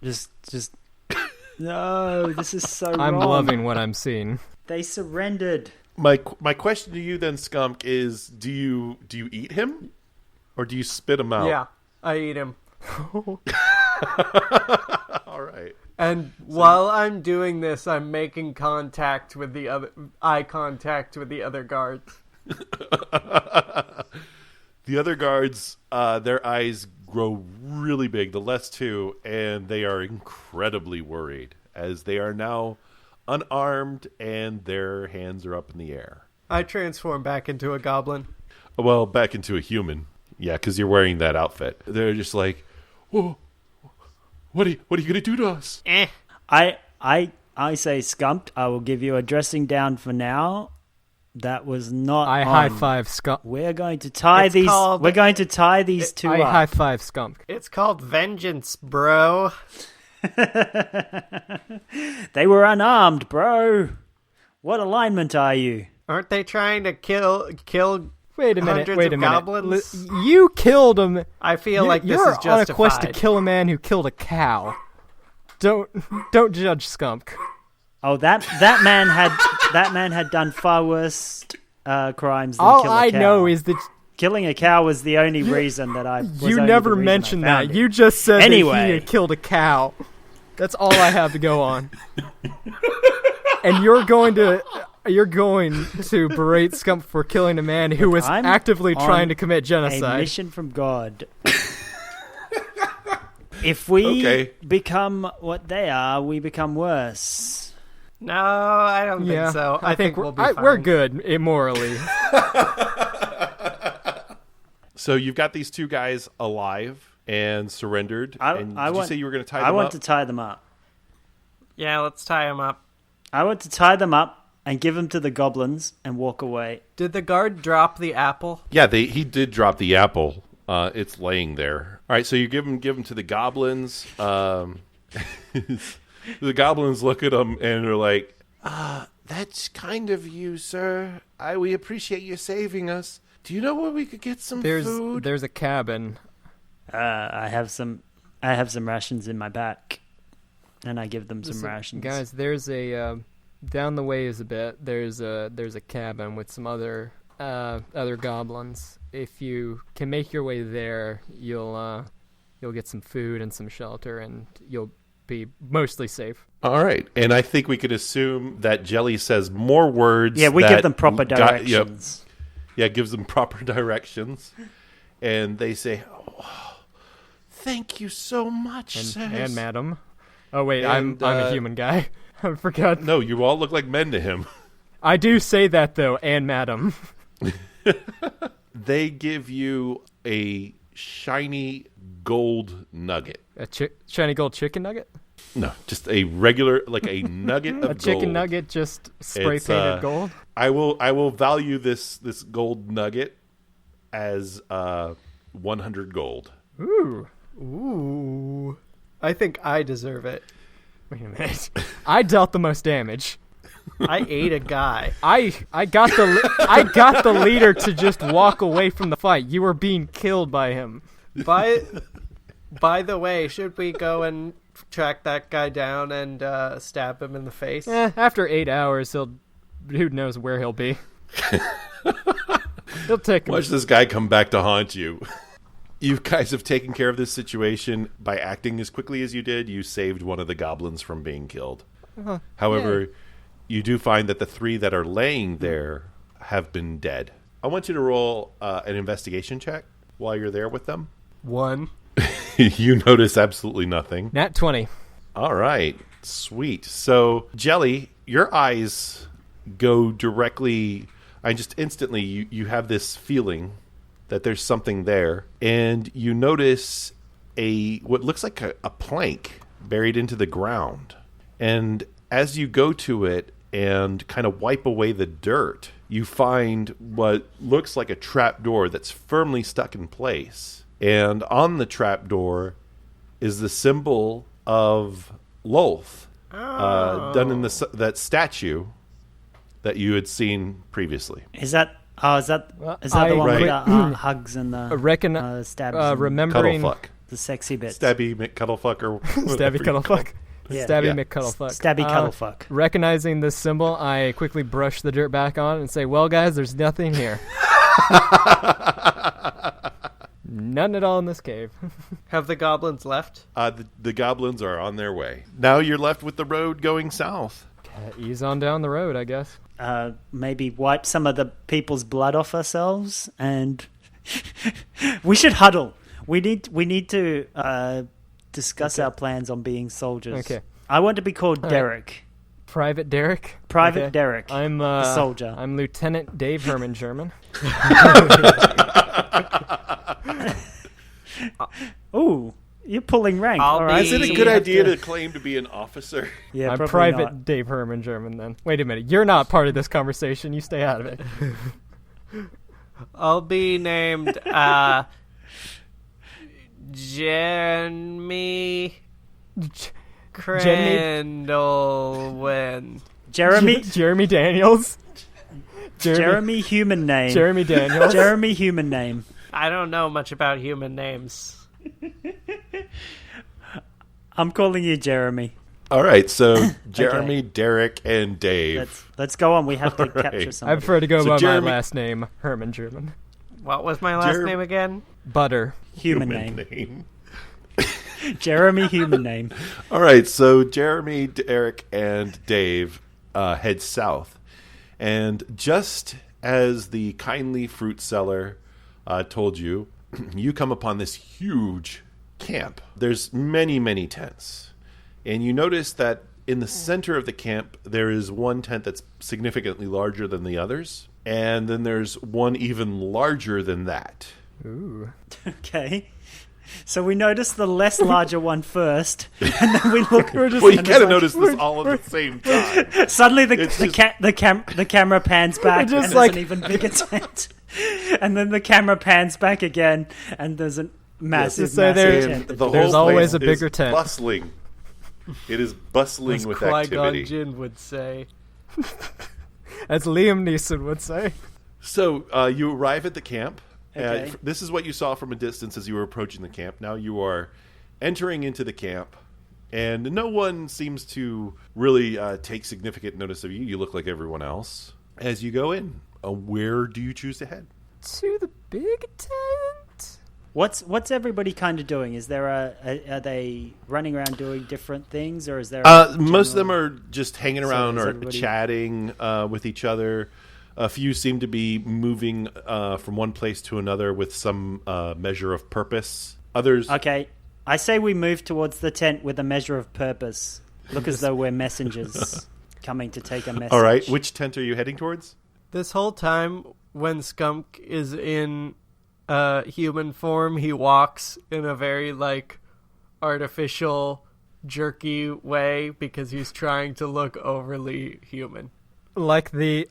Just no, this is so wrong. I'm loving what I'm seeing. They surrendered. My question to you then, Skumk, is do you eat him or do you spit him out? Yeah, I eat him. All right. And while I'm doing this, I'm making eye contact with the other guards. The other guards, their eyes grow really big, the last 2, and they are incredibly worried as they are now unarmed and their hands are up in the air. I transform back into a goblin. Well, back into a human. Yeah, because you're wearing that outfit. They're just like, "Whoa, what are you going to do to us?" I say, Skumped, I will give you a dressing down for now. That was not. I high five Skumk. We're going to tie these. We're going to tie these 2 up. I high five Skumk. It's called vengeance, bro. They were unarmed, bro. What alignment are you? Aren't they trying to kill Wait a minute. hundreds Wait a of minute. goblins? You killed him. I feel like this you're is justified. on a quest to kill a man who killed a cow. Don't judge Skumk. Oh, that man had done far worse crimes than All kill a I cow. know is that Killing a cow was the only reason that I. You never mentioned that. You just said that he had killed a cow. That's all I have to go on. And you're going to berate Skumk for killing a man who was actively trying to commit genocide. A mission from God. If we become what they are, we become worse. No, I don't think so. I think we'll be fine. We're good, immorally. So you've got these two guys alive and surrendered. Did you say you were going to tie them up? I want to tie them up. Yeah, let's tie them up. I want to tie them up and give them to the goblins and walk away. Did the guard drop the apple? Yeah, he did drop the apple. It's laying there. All right, so you give them to the goblins. The goblins look at them and are like, that's kind of you, sir. We appreciate you saving us. Do you know where we could get some food? There's a cabin. I have some rations in my back, and I give them some rations. Guys, there's a down the ways a bit. There's a cabin with some other goblins. If you can make your way there, you'll get some food and some shelter, and you'll be mostly safe. All right, and I think we could assume that Jelly says more words. Yeah, we give them proper directions. Gives them proper directions, and they say, "Oh, thank you so much, and madam." Oh wait, I'm a human guy. I forgot. No, you all look like men to him. I do say that though, and madam. They give you a shiny gold nugget. A shiny gold chicken nugget? No, just a regular, like a nugget of gold. A chicken nugget, just spray painted gold? I will value this gold nugget as 100 gold. Ooh. I think I deserve it. Wait a minute. I dealt the most damage. I ate a guy. I got the leader to just walk away from the fight. You were being killed by him. By the way, should we go and track that guy down and stab him in the face? After 8 hours, who knows where he'll be. He'll take. Watch this guy come back to haunt you. You guys have taken care of this situation by acting as quickly as you did. You saved one of the goblins from being killed. However, you do find that the 3 that are laying there have been dead. I want you to roll an investigation check while you're there with them. 1. You notice absolutely nothing. Nat 20. All right. Sweet. So, Jelly, your eyes go directly... instantly, you have this feeling that there's something there. And you notice what looks like a plank buried into the ground. And as you go to it and kind of wipe away the dirt, you find what looks like a trap door that's firmly stuck in place. And on the trap door is the symbol of Lolth, done in that statue that you had seen previously. Is that the one with the hugs and the stabs? Remembering Cuddlefuck. The sexy bits. Stabby McCuddlefuck or Stabby Cuddlefuck. Yeah. Stabby McCuddlefuck. Stabby Cuddlefuck. Recognizing this symbol, I quickly brush the dirt back on and say, well, guys, there's nothing here. None at all in this cave. Have the goblins left? The goblins are on their way. Now you're left with the road going south. Ease on down the road, I guess. Maybe wipe some of the people's blood off ourselves, and we should huddle. We need to discuss our plans on being soldiers. Okay. I want to be called Derek. Private Derek? Private Derek. I'm a soldier. I'm Lieutenant Dave Herman German. Ooh, you're pulling rank. All right. Is it a good idea to claim to be an officer? Yeah, I'm probably Private not. Dave Herman German then. Wait a minute. You're not part of this conversation. You stay out of it. I'll be named Jenny Crandallwin. Jeremy Daniels. Jeremy human name. Jeremy Daniels. Jeremy human name. I don't know much about human names. I'm calling you Jeremy. All right, so Jeremy, Derek, and Dave. Let's go on. We have to capture somebody. I prefer to go by my last name, Herman German. What was my last name again? Butter. Human name. Jeremy, human name. All right, so Jeremy, Eric, and Dave head south. And just as the kindly fruit seller told you, you come upon this huge camp. There's many, many tents. And you notice that in the center of the camp, there is one tent that's significantly larger than the others. And then there's one even larger than that. Ooh. Okay. So we notice the less larger one first, and then we look. Well, you kind of notice this all at the same time. Suddenly, the camera pans back, and there's an even bigger tent. And then the camera pans back again, and there's a massive tent. There's always a bigger tent. Bustling. It is bustling with activity. As Qui-Gon Jinn would say. As Liam Neeson would say. So you arrive at the camp. Okay. This is what you saw from a distance as you were approaching the camp. Now you are entering into the camp, and no one seems to really take significant notice of you. You look like everyone else. As you go in, where do you choose to head? To the big tent? What's everybody kind of doing? Is there are they running around doing different things, or is there? Most of them are just hanging around or chatting with each other. A few seem to be moving from one place to another with some measure of purpose. Others... Okay, I say we move towards the tent with a measure of purpose. Look as though we're messengers coming to take a message. All right, which tent are you heading towards? This whole time, when Skumk is in human form, he walks in a very, artificial, jerky way because he's trying to look overly human. Like the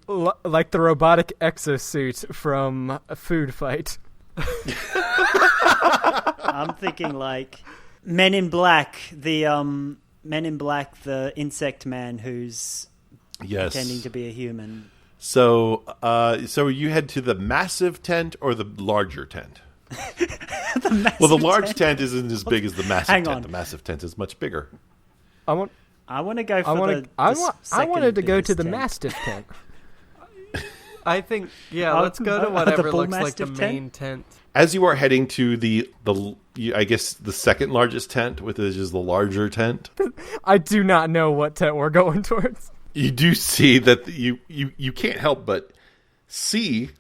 robotic exosuit from a Food Fight. I'm thinking like Men in Black, the insect man who's pretending to be a human. So you head to the massive tent or the larger tent? The large tent isn't as big as the massive tent. The massive tent is much bigger. I want to go for I wanted to go to the tent. Mastiff tent. I think, let's go to whatever looks like the main tent. As you are heading to the second largest tent, which is the larger tent. I do not know what tent we're going towards. You do see that you can't help but see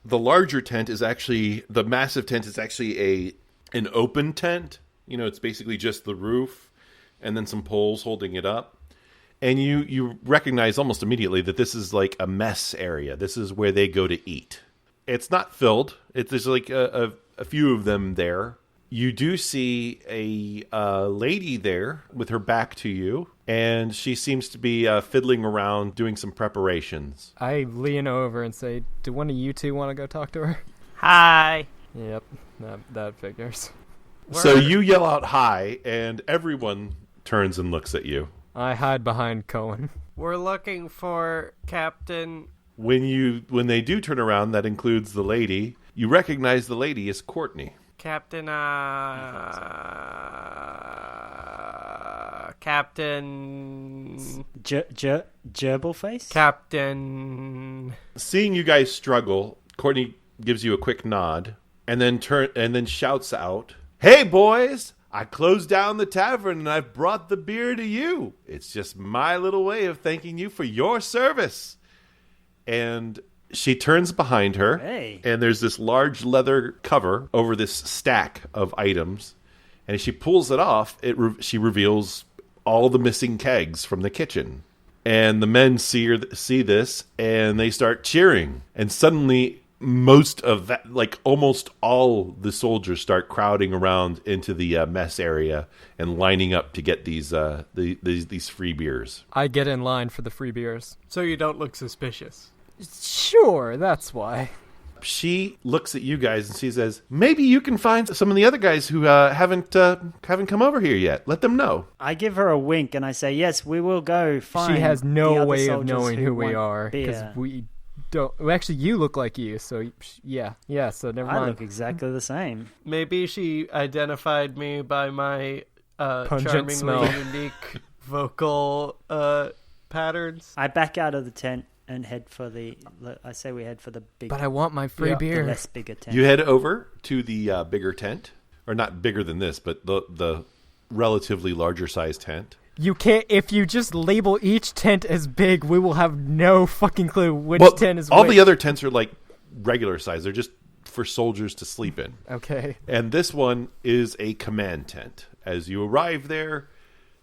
the larger tent is actually, the massive tent is actually an open tent. It's basically just the roof and then some poles holding it up. And you recognize almost immediately that this is like a mess area. This is where they go to eat. It's not filled. There's like a few of them there. You do see a lady there with her back to you, and she seems to be fiddling around doing some preparations. I lean over and say, do one of you two want to go talk to her? Hi. Yep, that figures. So you yell out hi, and everyone turns and looks at you. I hide behind Coen. We're looking for Captain... When they do turn around, that includes the lady. You recognize the lady as Courtney. Captain Gerbil face? Captain... Seeing you guys struggle, Courtney gives you a quick nod, and then shouts out, "Hey boys! I closed down the tavern and I've brought the beer to you. It's just my little way of thanking you for your service." And she turns behind her, and there's this large leather cover over this stack of items. And as she pulls it off, she reveals all the missing kegs from the kitchen. And the men see this, and they start cheering. And suddenly, most of that, like almost all the soldiers start crowding around into the mess area and lining up to get these free beers. I get in line for the free beers. So you don't look suspicious. Sure, that's why. She looks at you guys and she says, "Maybe you can find some of the other guys who haven't come over here yet. Let them know." I give her a wink and I say, "Yes, we will go find." She has no way of knowing who we want are because we don't. Well, actually, you look like you, so yeah. So never mind. I look exactly the same. Maybe she identified me by my pungent smell, unique vocal patterns. I back out of the tent and head for the. I say we head for the big. But I want my free the beer. less bigger tent. You head over to the bigger tent, or not bigger than this, but the relatively larger size tent. You can't. If you just label each tent as big, we will have no fucking clue which tent is all which. the other tents are like regular size. They're just for soldiers to sleep in. Okay. And this one is a command tent. As you arrive there,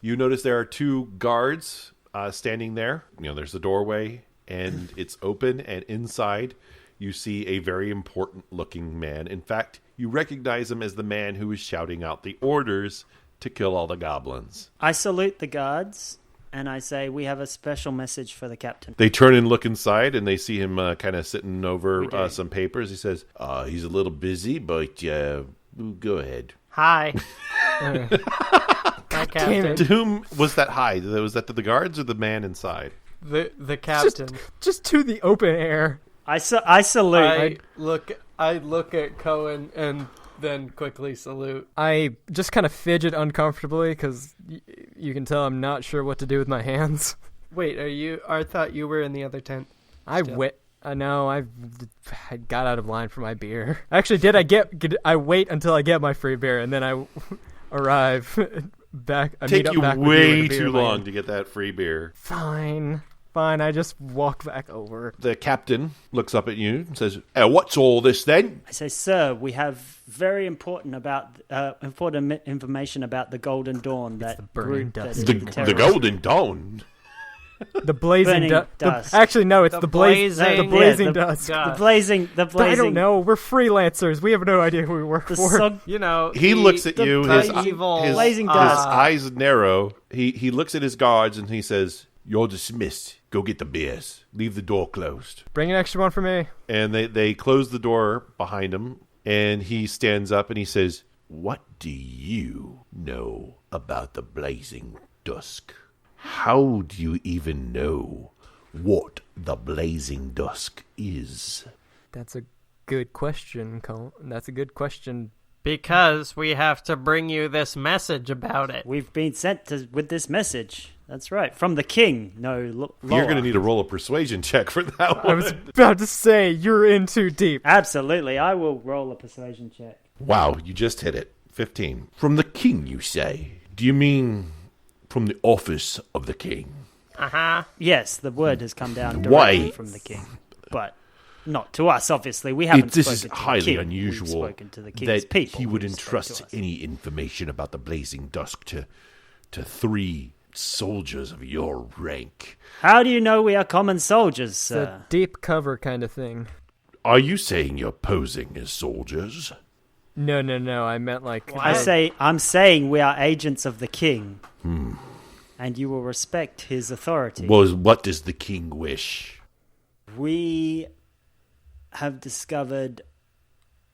you notice there are 2 guards standing there. There's the doorway, and it's open, and inside you see a very important looking man. In fact, you recognize him as the man who is shouting out the orders to kill all the goblins. I salute the guards, and I say, we have a special message for the captain. They turn and look inside, and they see him kind of sitting over some papers. He says, he's a little busy, but go ahead. Hi. Hi, Captain. To whom was that hi? Was that to the guards or the man inside? The captain. Just to the open air. I salute. I look at Coen and then quickly salute. I just kind of fidget uncomfortably because you can tell I'm not sure what to do with my hands. Wait, I thought you were in the other tent. No, I got out of line for my beer. Actually, I wait until I get my free beer and then I arrive back. Take you way too long to get that free beer. Fine. I just walk back over. The captain looks up at you and says, what's all this then? I say, sir, we have very important information about the Golden Dawn. That the burning group that dust. is The terrorist. Golden Dawn? The blazing dust. Actually, no, it's the blazing dust. The blazing. I don't know. We're freelancers. We have no idea who we work for. He looks at you. His blazing dust. eyes narrow. He looks at his guards and he says, "You're dismissed. Go get the beers. Leave the door closed." Bring an extra one for me. And they close the door behind him, and he stands up and he says, "What do you know about the blazing dusk? How do you even know what the blazing dusk is?" That's a good question, Coen. That's a good question. Because we have to bring you this message about it. We've been sent with this message. That's right. From the king. No, You're going to need to roll a persuasion check for that one. I was about to say, you're in too deep. Absolutely. I will roll a persuasion check. Wow, you just hit it. 15. From the king, you say? Do you mean from the office of the king? Uh-huh. Yes, the word has come down directly Why? from the king. But not to us, obviously. We haven't This spoken is to the highly king. unusual We've spoken to the king's that people. he would who spoke entrust to us. any information about the blazing dusk to 3 soldiers of your rank. How do you know we are common soldiers, It's sir? a deep cover kind of thing. Are you saying you're posing as soldiers? No. I meant like... I'm saying we are agents of the king. And you will respect his authority. Well, what does the king wish? We have discovered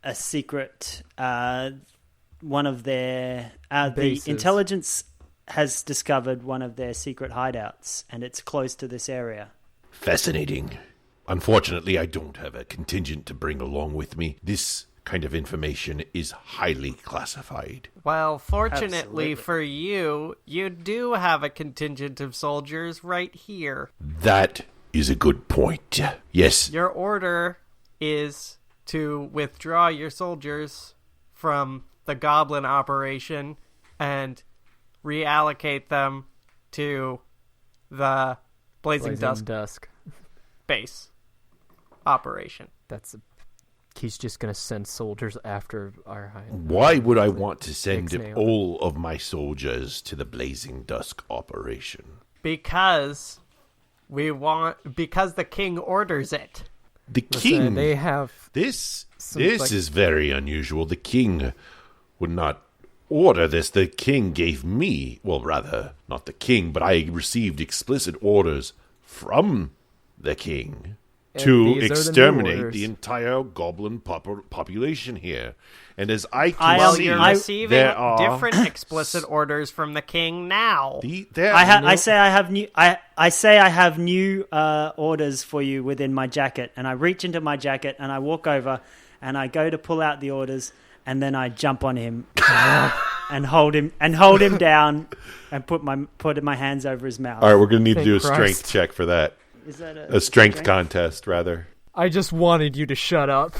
a secret, one of their... the Bases. intelligence has discovered one of their secret hideouts, and it's close to this area. Fascinating. Unfortunately, I don't have a contingent to bring along with me. This kind of information is highly classified. Well, fortunately Absolutely. for you, you do have a contingent of soldiers right here. That is a good point. Yes. Your order is to withdraw your soldiers from the goblin operation and reallocate them to the Blazing Dusk base operation. He's just going to send soldiers after our hideout. Why would I want to send Ixnay. all of my soldiers to the Blazing Dusk operation? Because the king orders it. The Listen, king. they have... This some, is very unusual. The king would not order this. The king gave me, well, rather, not the king, but I received explicit orders from the king to these are the new exterminate orders. the entire goblin population here. And as I I- can Well, see, you're receiving there are different explicit orders from the king now. I say I have new orders for you within my jacket, and I reach into my jacket and I walk over and I go to pull out the orders, and then I jump on him and hold him down and put my hands over his mouth. All right, we're going to need to Thank do a Christ. strength check for that. Is that A strength contest, rather. I just wanted you to shut up.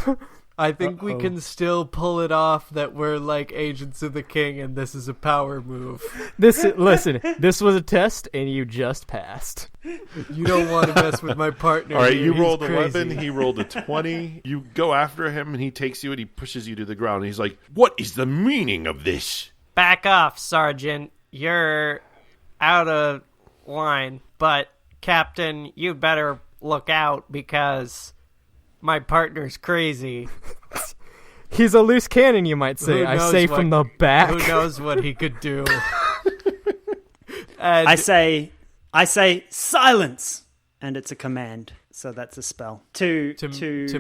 I think we can still pull it off that we're like agents of the king and this is a power move. Listen, this was a test and you just passed. You don't want to mess with my partner. All right, here. you He's rolled crazy. 11, he rolled a 20. You go after him, and he takes you and he pushes you to the ground. And he's like, "What is the meaning of this?" Back off, Sergeant. You're out of line. But, Captain, you better look out because my partner's crazy. He's a loose cannon, you might say. I say from the back. Who knows what he could do? And I say silence, and it's a command. So that's a spell. To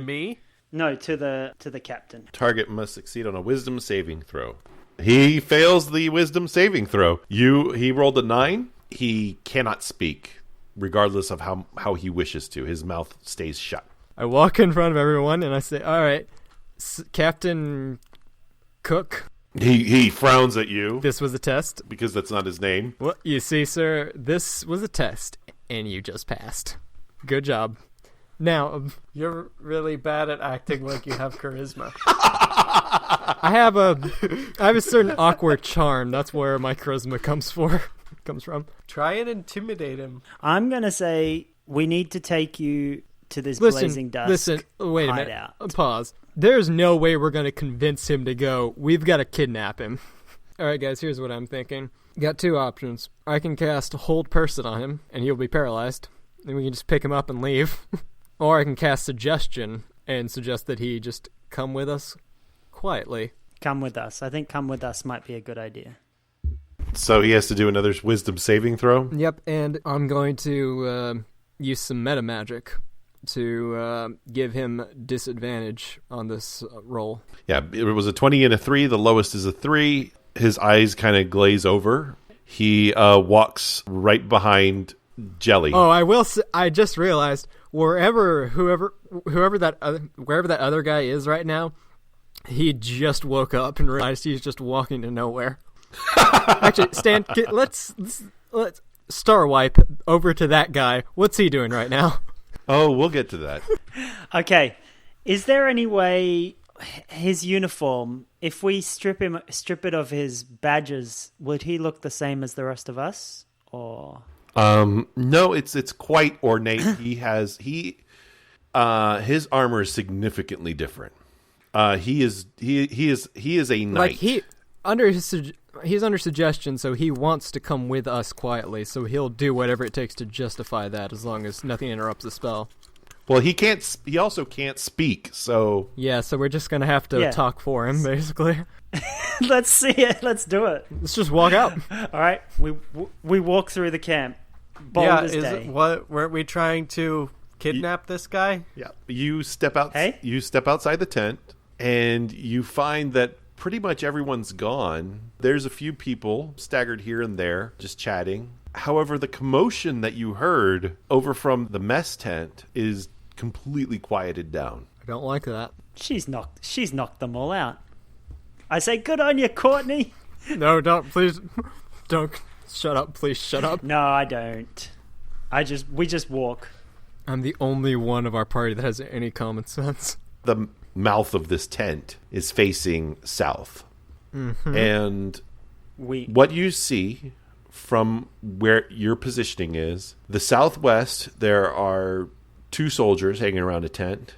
me? No, to the captain. Target must succeed on a wisdom saving throw. He fails the wisdom saving throw. He rolled a 9. He cannot speak, regardless of how he wishes to. His mouth stays shut. I walk in front of everyone and I say, "All right, Captain Cook, He frowns at you this was a test." because that's not his name. Well, you see, sir, this was a test and you just passed. Good job. Now, You're really bad at acting like you have charisma. I have a certain awkward charm. That's where my charisma comes from. Try and intimidate him. I'm gonna say we need to take you to this blazing dusk. Listen, wait a minute. hideout. Pause. There's no way we're going to convince him to go. We've got to kidnap him. All right, guys, here's what I'm thinking. Got two options. I can cast Hold Person on him, and he'll be paralyzed. Then we can just pick him up and leave. Or I can cast Suggestion and suggest that he just come with us quietly. Come with us. I think come with us might be a good idea. So he has to do another wisdom saving throw. Yep, and I'm going to use some meta magic to give him disadvantage on this roll. Yeah, it was a 20 and a 3. The lowest is a 3. His eyes kind of glaze over. He walks right behind Jelly. Oh, I will say, I just realized wherever that other guy is right now, he just woke up and realized he's just walking to nowhere. Actually, Stan, let's star wipe over to that guy. What's he doing right now? Oh, we'll get to that. Okay, is there any way his uniform, if we strip it of his badges, would he look the same as the rest of us? Or No, it's quite ornate. His armor is significantly different. He is a knight. Like he's under suggestion, so he wants to come with us quietly. So he'll do whatever it takes to justify that, as long as nothing interrupts the spell. Well, he can't. He also can't speak. So Yeah, so we're just gonna have to talk for him, basically. let's see it. Let's do it. Let's just walk out. All right, we walk through the camp. Bold as day. Weren't we trying to kidnap this guy? yeah, you step out. Hey? You step outside the tent, and you find that pretty much everyone's gone. There's a few people staggered here and there, just chatting. However, the commotion that you heard over from the mess tent is completely quieted down. I don't like that. She's knocked them all out. I say, good on you, Courtney. No, please don't. Shut up, please shut up. No, I don't. We just walk. I'm the only one of our party that has any common sense. The mouth of this tent is facing south. Mm-hmm. And what you see from where your positioning is, the southwest, there are 2 soldiers hanging around a tent.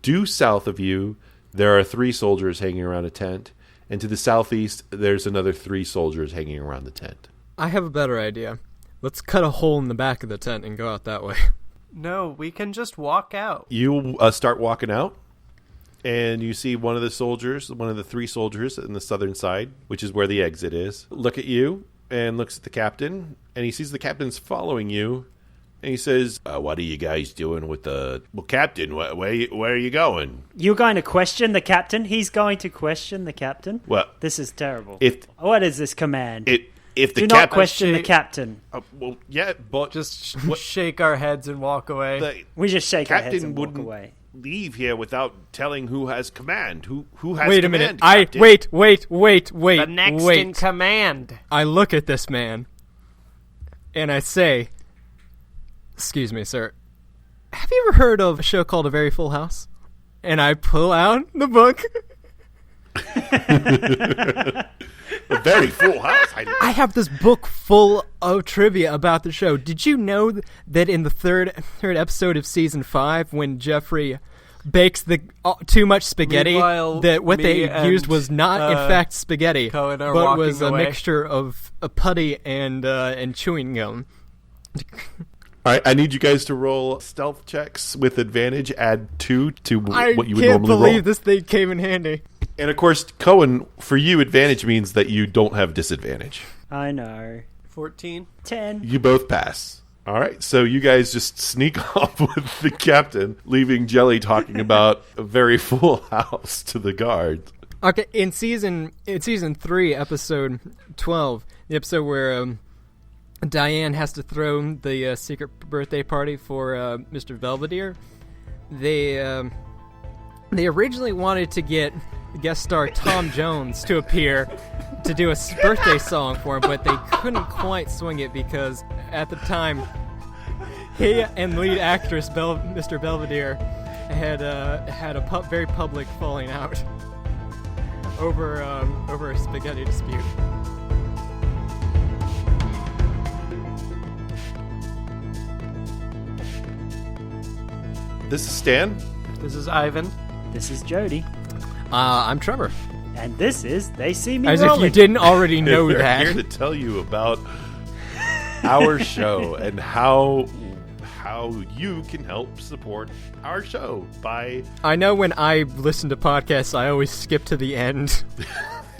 Due south of you, there are 3 soldiers hanging around a tent. And to the southeast, there's another 3 soldiers hanging around the tent. I have a better idea. Let's cut a hole in the back of the tent and go out that way. No, we can just walk out. You start walking out, and you see one of the 3 soldiers in the southern side, which is where the exit is, look at you and looks at the captain, and he sees the captain's following you, and he says, what are you guys doing with the... Well, Captain, where are you going? You're going to question the captain? He's going to question the captain? Well, This is terrible. What is this command? If the Do not question the captain. Well, yeah, but... Just shake our heads and walk away. We just shake our heads and walk wouldn't away. leave here without telling who has command. Who has Wait a command, minute. Captain? Wait. The next in command. I look at this man, and I say, excuse me, sir, have you ever heard of a show called A Very Full House? And I pull out the book. A Very Full House. I have this book full of trivia about the show. Did you know that in the third episode of season 5, when Jeffrey bakes the too much spaghetti, that what they used was not in fact spaghetti, Coen but was away. a mixture of a putty and chewing gum. All right, I need you guys to roll stealth checks with advantage. Add 2 to what you would normally roll. I can't believe this thing came in handy. And of course, Coen, for you, advantage means that you don't have disadvantage. I know. 14. 10. You both pass. All right, so you guys just sneak off with the captain, leaving Jelly talking about a very full house to the guards. Okay, in season 3, episode 12, the episode where Diane has to throw the secret birthday party for Mr. Belvedere, they originally wanted to get guest star Tom Jones to appear to do a birthday song for him, but they couldn't quite swing it because at the time he and lead actress Mr. Belvedere had a very public falling out over a spaghetti dispute. This is Stan. This is Ivan. This is Jody. I'm Trevor. And this is They See Me As Rolling. if you didn't already know We're that. here to tell you about our show and how you can help support our show by I know when I listen to podcasts, I always skip to the end.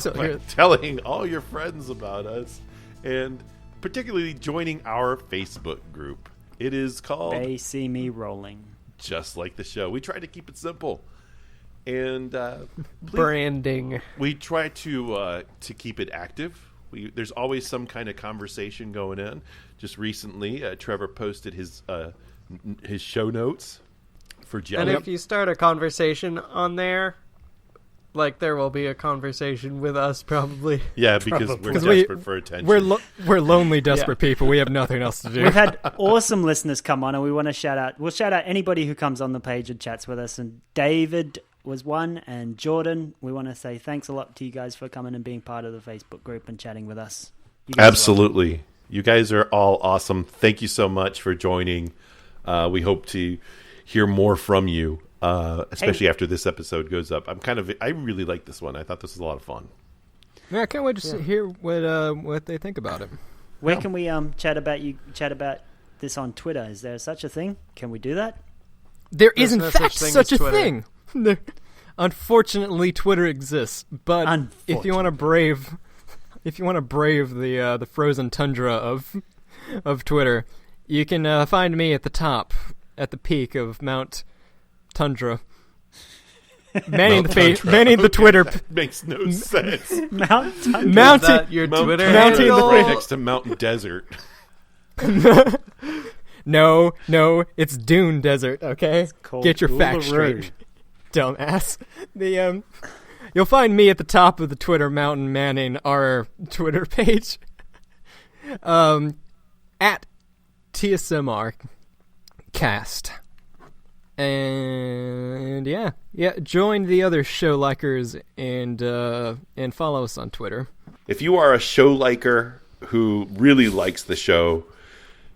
by telling all your friends about us, and particularly joining our Facebook group. It is called They See Me Rolling. Just Like the Show. We try to keep it simple, and Branding. we try to keep it active. There's always some kind of conversation going in. Just recently, Trevor posted his show notes for Jelly. And if you start a conversation on there, like, there will be a conversation with us, probably. Yeah, because we're Because desperate for attention. We're lonely, desperate people. We have nothing else to do. We've had awesome listeners come on, and we want to shout out. We'll shout out anybody who comes on the page and chats with us. And David was one, and Jordan. We want to say thanks a lot to you guys for coming and being part of the Facebook group and chatting with us. You guys Absolutely. You guys are all awesome. Thank you so much for joining. We hope to hear more from you, especially after this episode goes up. I really like this one. I thought this was a lot of fun. Yeah, I can't wait to hear what they think about it. Where can we chat about this on Twitter? Is there such a thing? Can we do that? There There's is in no fact such thing such a as Twitter. thing. Unfortunately, Twitter exists, but if you want to brave the frozen tundra of Twitter, you can find me at the top, at the peak of Mount Tundra, manning the Twitter. That makes no sense. Mount Tundra. Is that your Mount Twitter Tundra is handle? right next to Mountain Desert. No, it's Dune Desert. Okay, called get your facts Uluru. straight, dumbass. You'll find me at the top of the Twitter mountain, manning our Twitter page, at TSMR Cast, and yeah, join the other show likers and follow us on Twitter. If you are a show liker who really likes the show,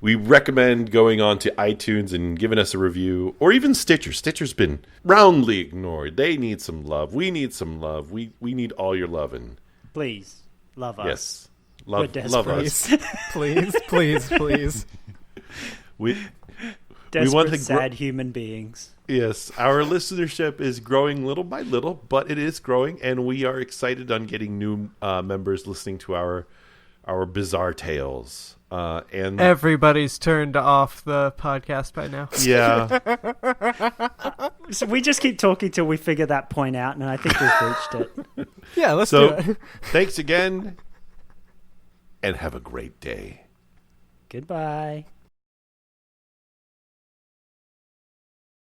we recommend going on to iTunes and giving us a review, or even Stitcher. Stitcher's been roundly ignored. They need some love. We need some love. We need all your loving. Please, love us. Yes. We're Love desperate. us. Please. We Desperate, want to sad human beings. Yes, our listenership is growing little by little, but it is growing, and we are excited on getting new members listening to our bizarre tales. And Everybody's turned off the podcast by now. yeah, So we just keep talking till we figure that point out, and I think we've reached it. Yeah, let's so do it. thanks again, and have a great day. Goodbye.